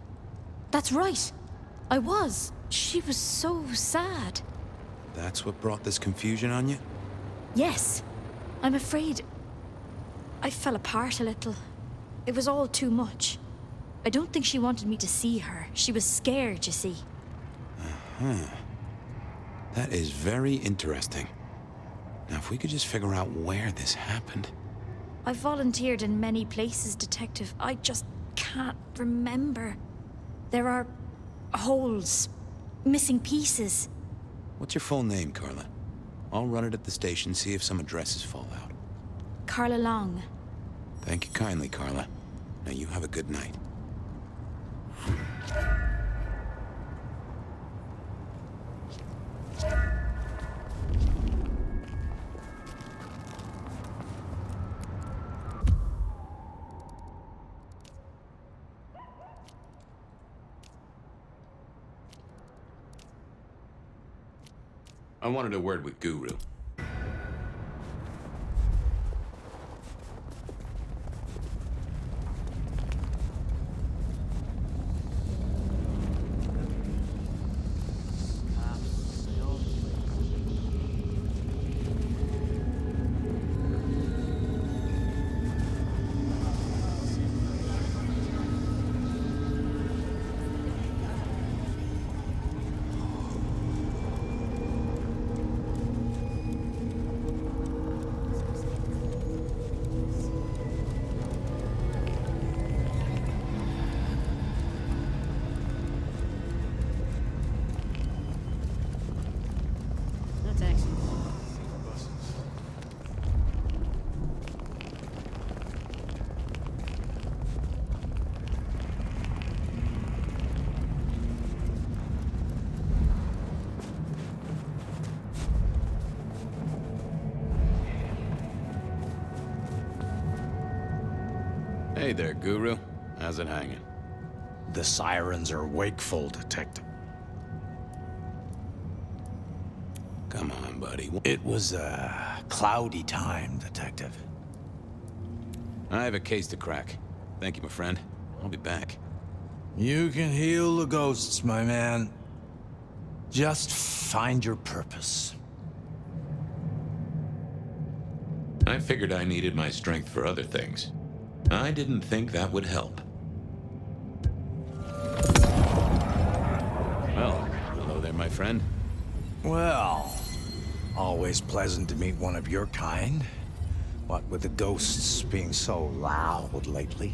That's right. I was. She was so sad. That's what brought this confusion on you? Yes. I'm afraid I fell apart a little. It was all too much. I don't think she wanted me to see her. She was scared, you see. Uh-huh. That is very interesting. Now, if we could just figure out where this happened. I've volunteered in many places, Detective. I just can't remember. There are holes, missing pieces. What's your full name, Carla? I'll run it at the station, see if some addresses fall out. Carla Long. Thank you kindly, Carla. Now you have a good night. I wanted a word with Guru. Hey there, Guru. How's it hanging? The sirens are wakeful, Detective. Come on, buddy. It was a cloudy time, Detective. I have a case to crack. Thank you, my friend. I'll be back. You can heal the ghosts, my man. Just find your purpose. I figured I needed my strength for other things. I didn't think that would help. Well, hello there, my friend. Well, always pleasant to meet one of your kind. What with the ghosts being so loud lately.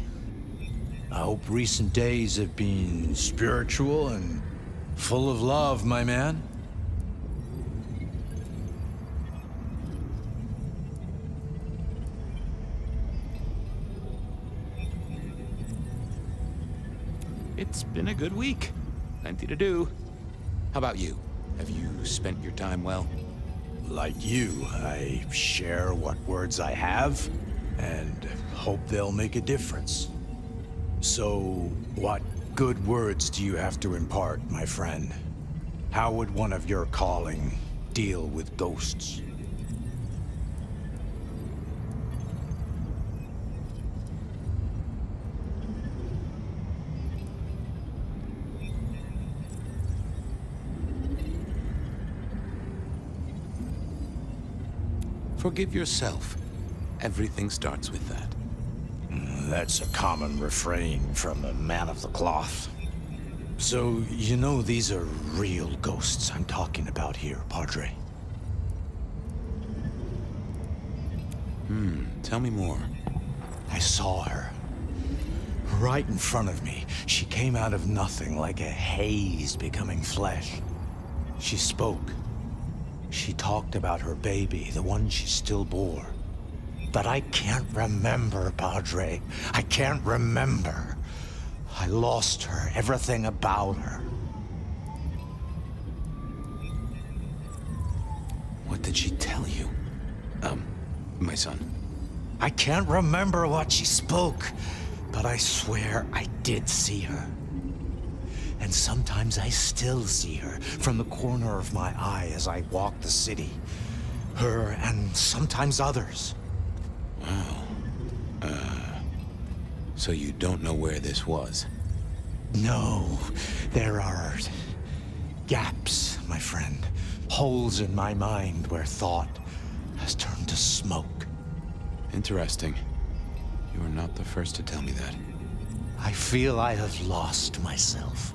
I hope recent days have been spiritual and full of love, my man. It's been a good week. Plenty to do. How about you? Have you spent your time well? Like you, I share what words I have and hope they'll make a difference. So, what good words do you have to impart, my friend? How would one of your calling deal with ghosts? Forgive yourself. Everything starts with that. That's a common refrain from a man of the cloth. So, you know these are real ghosts I'm talking about here, Padre. Tell me more. I saw her. Right in front of me. She came out of nothing, like a haze becoming flesh. She spoke. She talked about her baby, the one she still bore. But I can't remember, Padre. I can't remember. I lost her, everything about her. What did she tell you? My son. I can't remember what she spoke, but I swear I did see her. And sometimes I still see her from the corner of my eye as I walk the city. Her and sometimes others. Wow. So you don't know where this was? No, there are gaps, my friend. Holes in my mind where thought has turned to smoke. Interesting. You are not the first to tell me that. I feel I have lost myself.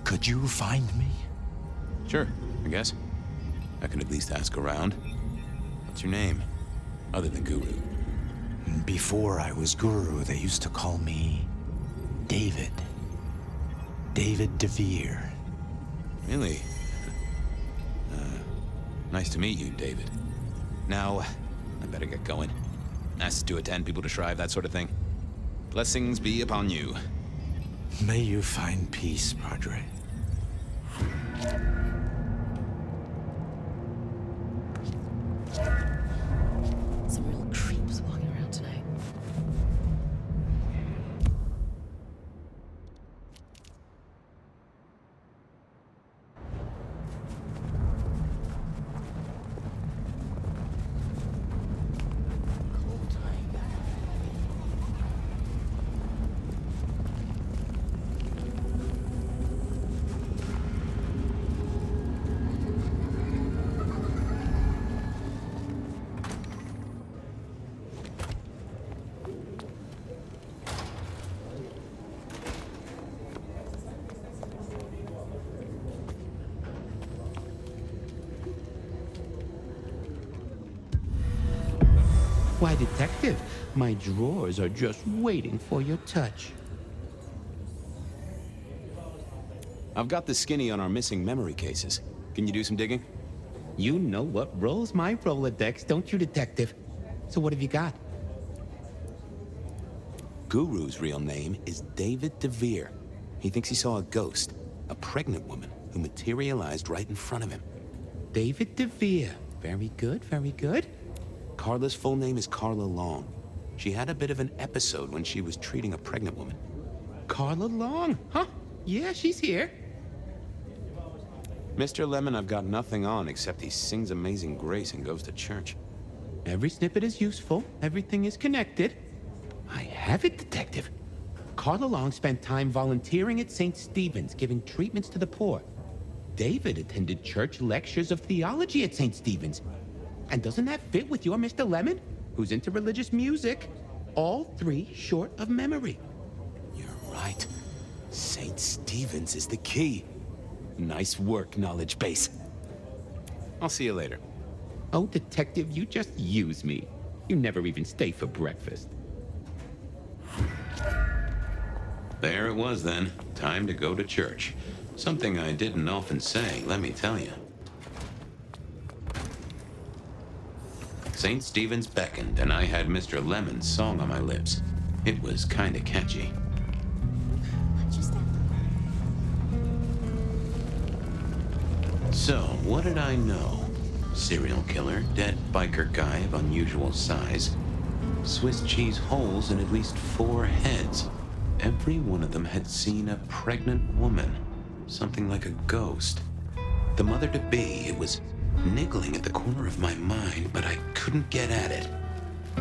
Could you find me? Sure, I guess. I can at least ask around. What's your name? Other than Guru. Before I was Guru, they used to call me David. David DeVere. Really? Nice to meet you, David. Now, I better get going. Asked to attend, people to shrive, that sort of thing. Blessings be upon you. May you find peace, Padre. Some real creeps walking around tonight. Why, Detective, my drawers are just waiting for your touch. I've got the skinny on our missing memory cases. Can you do some digging? You know what rolls my Rolodex, don't you, Detective? So what have you got? Guru's real name is David DeVere. He thinks he saw a ghost, a pregnant woman who materialized right in front of him. David DeVere. Very good, very good. Carla's full name is Carla Long. She had a bit of an episode when she was treating a pregnant woman. Carla Long, huh? Yeah, she's here. Mr. Lemon, I've got nothing on except he sings Amazing Grace and goes to church. Every snippet is useful. Everything is connected. I have it, Detective. Carla Long spent time volunteering at St. Stephen's, giving treatments to the poor. David attended church lectures of theology at St. Stephen's. And doesn't that fit with your Mr. Lemon, who's into religious music? All three short of memory. You're right. St. Stephen's is the key. Nice work, knowledge base. I'll see you later. Oh, Detective, you just use me. You never even stay for breakfast. There it was then. Time to go to church. Something I didn't often say, let me tell you. St. Stephen's beckoned, and I had Mr. Lemon's song on my lips. It was kinda catchy. So, what did I know? Serial killer, dead biker guy of unusual size, Swiss cheese holes in at least 4 heads. Every one of them had seen a pregnant woman, something like a ghost. The mother-to-be, it was niggling at the corner of my mind, but I couldn't get at it.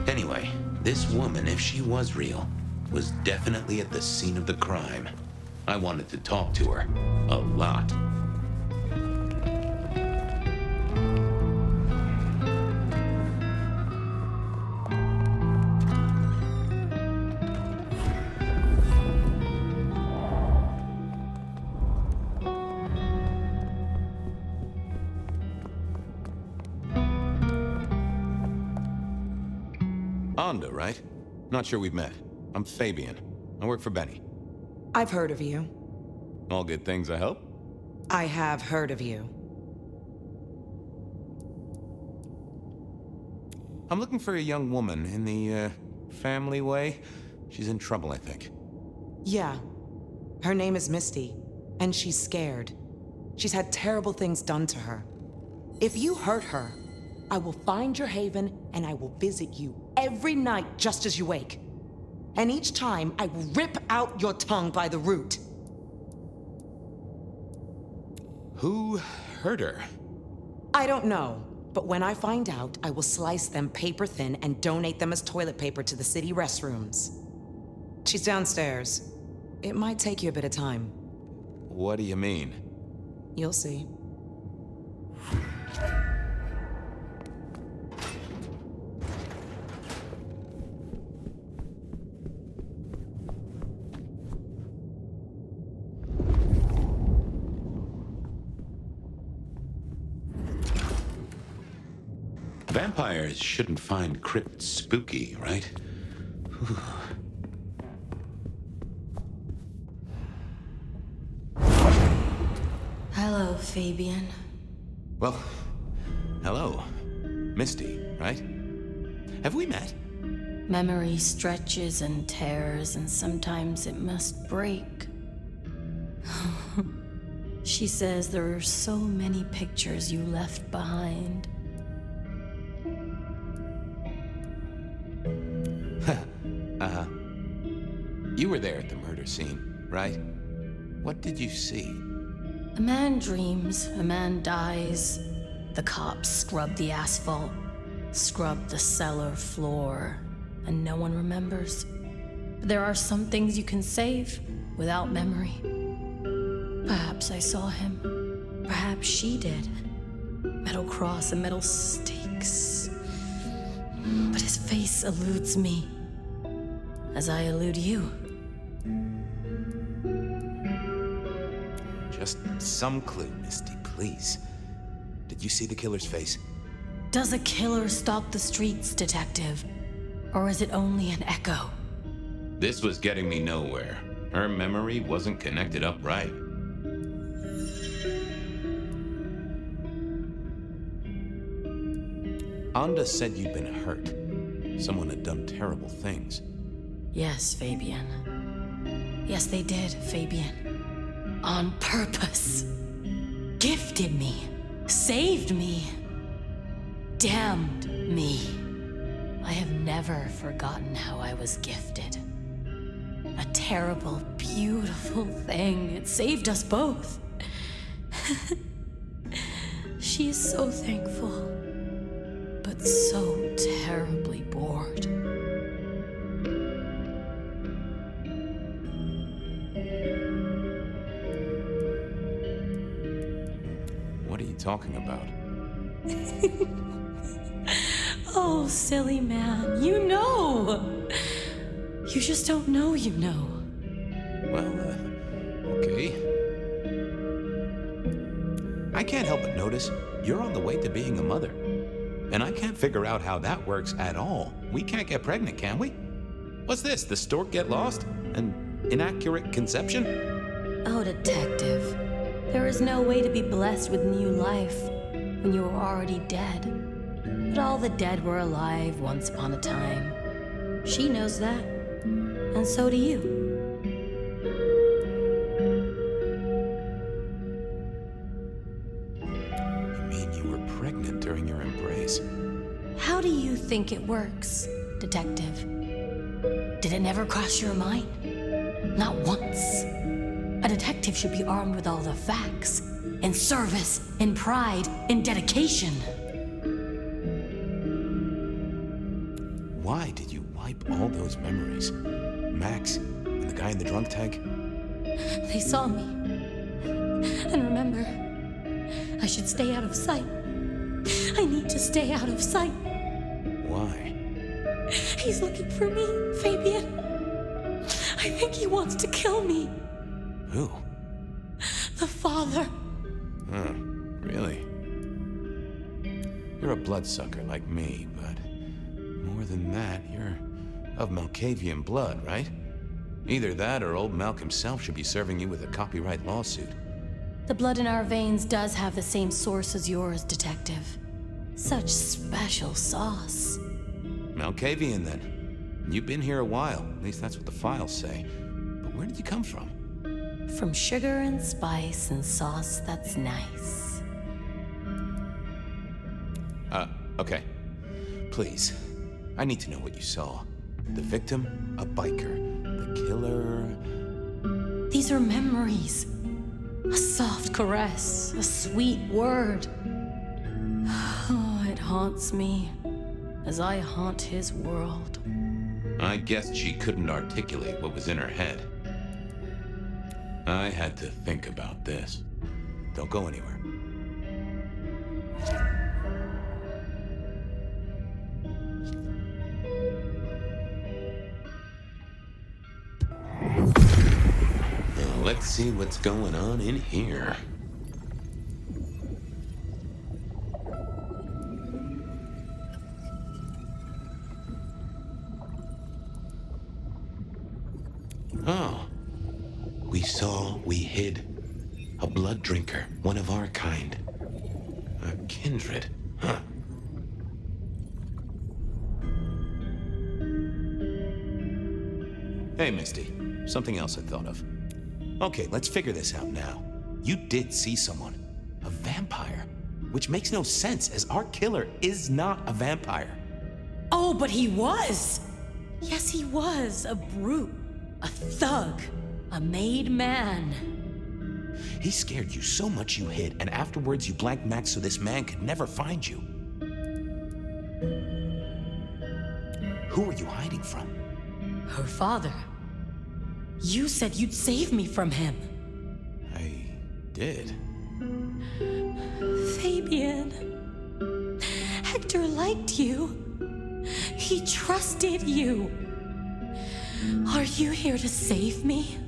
Anyway, this woman, if she was real, was definitely at the scene of the crime. I wanted to talk to her. A lot. Anda, right? Not sure we've met. I'm Fabian. I work for Benny. I've heard of you. All good things, I hope? I have heard of you. I'm looking for a young woman in the, family way. She's in trouble, I think. Yeah. Her name is Misty, and she's scared. She's had terrible things done to her. If you hurt her, I will find your haven and I will visit you every night just as you wake. And each time, I will rip out your tongue by the root. Who hurt her? I don't know, but when I find out, I will slice them paper thin and donate them as toilet paper to the city restrooms. She's downstairs. It might take you a bit of time. What do you mean? You'll see. Vampires shouldn't find crypts spooky, right? Whew. Hello, Fabian. Well, hello. Misty, right? Have we met? Memory stretches and tears, and sometimes it must break. She says there are so many pictures you left behind. You were there at the murder scene, right? What did you see? A man dreams, a man dies. The cops scrub the asphalt, scrub the cellar floor, and no one remembers. But there are some things you can save without memory. Perhaps I saw him. Perhaps she did. Metal cross and metal stakes. But his face eludes me, as I elude you. Just some clue, Misty, please. Did you see the killer's face? Does a killer stalk the streets, Detective? Or is it only an echo? This was getting me nowhere. Her memory wasn't connected up right. Anda said you'd been hurt. Someone had done terrible things. Yes, Fabian. Yes, they did, Fabian. On purpose. Gifted me. Saved me. Damned me. I have never forgotten how I was gifted. A terrible, beautiful thing. It saved us both. She is so thankful, but so terribly bored. What are you talking about? Oh, silly man, you know! You just don't know you know. Well, okay. I can't help but notice you're on the way to being a mother. And I can't figure out how that works at all. We can't get pregnant, can we? What's this, the stork get lost? An inaccurate conception? Oh, Detective. There is no way to be blessed with new life when you are already dead. But all the dead were alive once upon a time. She knows that. And so do you. You mean you were pregnant during your embrace? How do you think it works, Detective? Did it never cross your mind? Not once. A detective should be armed with all the facts, in service, in pride, in dedication. Why did you wipe all those memories? Max and the guy in the drunk tank? They saw me. And remember, I should stay out of sight. I need to stay out of sight. Why? He's looking for me, Fabian. I think he wants to kill me. Who? The father. Huh, really? You're a bloodsucker like me, but more than that, you're of Malkavian blood, right? Either that or old Malk himself should be serving you with a copyright lawsuit. The blood in our veins does have the same source as yours, Detective. Such special sauce. Malkavian, then. You've been here a while. At least that's what the files say. But where did you come from? From sugar and spice and sauce that's nice. Okay. Please. I need to know what you saw. The victim, a biker. The killer... These are memories. A soft caress, a sweet word. Oh, it haunts me as I haunt his world. I guessed she couldn't articulate what was in her head. I had to think about this. Don't go anywhere. Now, let's see what's going on in here. Oh. We saw, we hid. A blood drinker, one of our kind. A kindred, huh? Hey, Misty. Something else I thought of. Okay, let's figure this out now. You did see someone. A vampire. Which makes no sense, as our killer is not a vampire. Oh, but he was! Yes, he was. A brute. A thug. A made man. He scared you so much you hid, and afterwards you blanked Max so this man could never find you. Who are you hiding from? Her father. You said you'd save me from him. I did. Fabian. Hector liked you. He trusted you. Are you here to save me?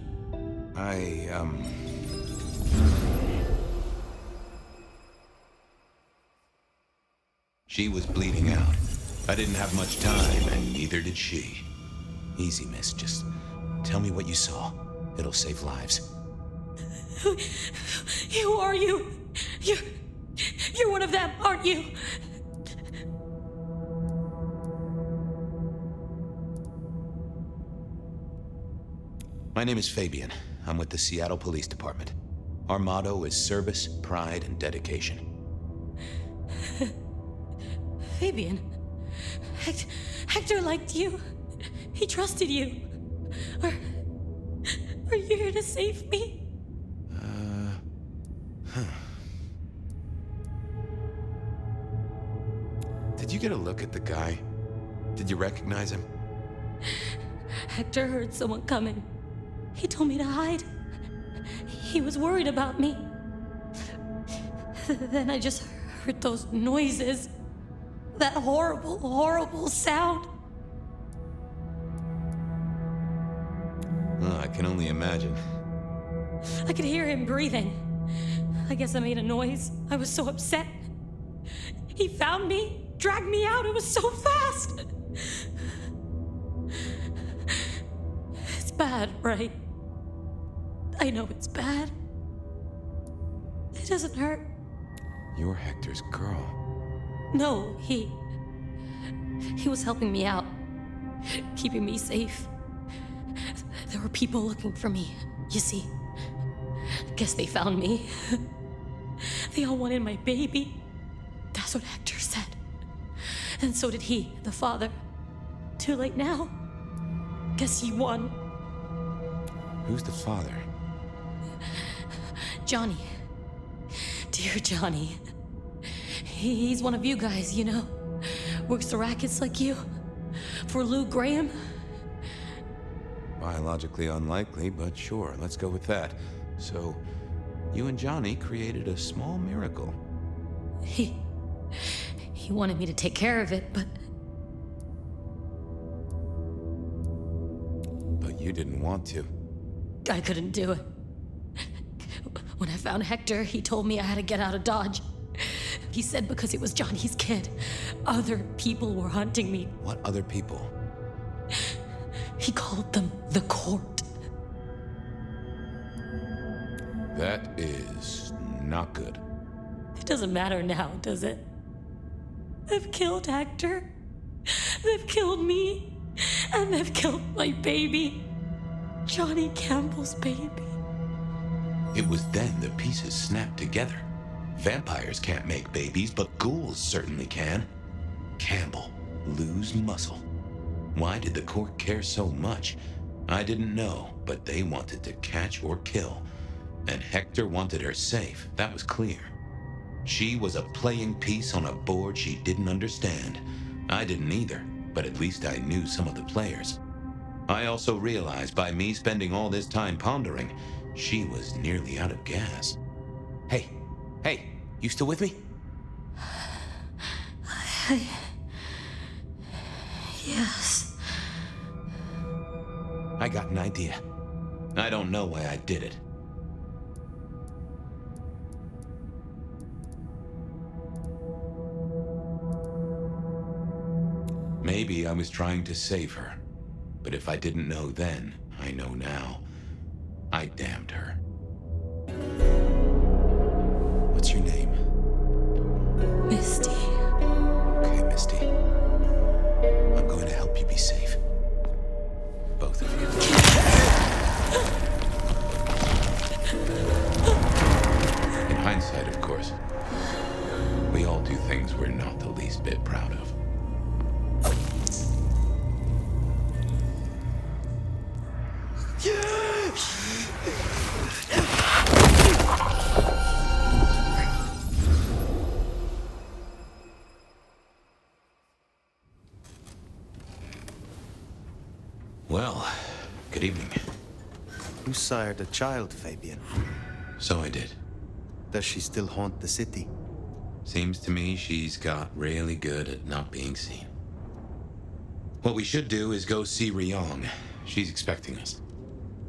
She was bleeding out. I didn't have much time, and neither did she. Easy, miss. Just tell me what you saw. It'll save lives. Who are you? You're one of them, aren't you? My name is Fabian. I'm with the Seattle Police Department. Our motto is service, pride, and dedication. Fabian, Hector liked you. He trusted you. Are you here to save me? Did you get a look at the guy? Did you recognize him? Hector heard someone coming. He told me to hide. He was worried about me. Then I just heard those noises. That horrible, horrible sound. Oh, I can only imagine. I could hear him breathing. I guess I made a noise. I was so upset. He found me, dragged me out. It was so fast. It's bad, right? I know it's bad. It doesn't hurt. You're Hector's girl. No, he was helping me out, keeping me safe. There were people looking for me, you see. Guess they found me. They all wanted my baby. That's what Hector said. And so did he, the father. Too late now. Guess he won. Who's the father? Johnny. Dear Johnny. He's one of you guys, you know. Works the rackets like you. For Lou Graham. Biologically unlikely, but sure, let's go with that. So, you and Johnny created a small miracle. He wanted me to take care of it, but you didn't want to. I couldn't do it. When I found Hector, he told me I had to get out of Dodge. He said because it was Johnny's kid, other people were hunting me. What other people? He called them the court. That is not good. It doesn't matter now, does it? They've killed Hector. They've killed me. And they've killed my baby. Johnny Campbell's baby. It was then the pieces snapped together. Vampires can't make babies, but ghouls certainly can. Campbell. lose muscle. Why did the court care so much? I didn't know, but they wanted to catch or kill. And Hector wanted her safe, that was clear. She was a playing piece on a board she didn't understand. I didn't either, but at least I knew some of the players. I also realized by me spending all this time pondering, she was nearly out of gas. Hey, you still with me? Yes. I got an idea. I don't know why I did it. Maybe I was trying to save her. But if I didn't know then, I know now. I damned her. What's your name? Misty. Okay, Misty. I'm going to help you be safe. Both of you. In hindsight, of course. We all do things we're not the least bit proud of. Well, good evening. You sired a child, Fabian. So I did. Does she still haunt the city? Seems to me she's got really good at not being seen. What we should do is go see Ryong. She's expecting us.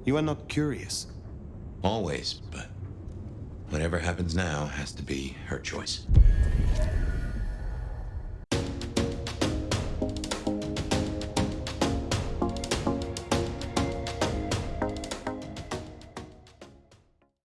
You are not curious? Always, but whatever happens now has to be her choice.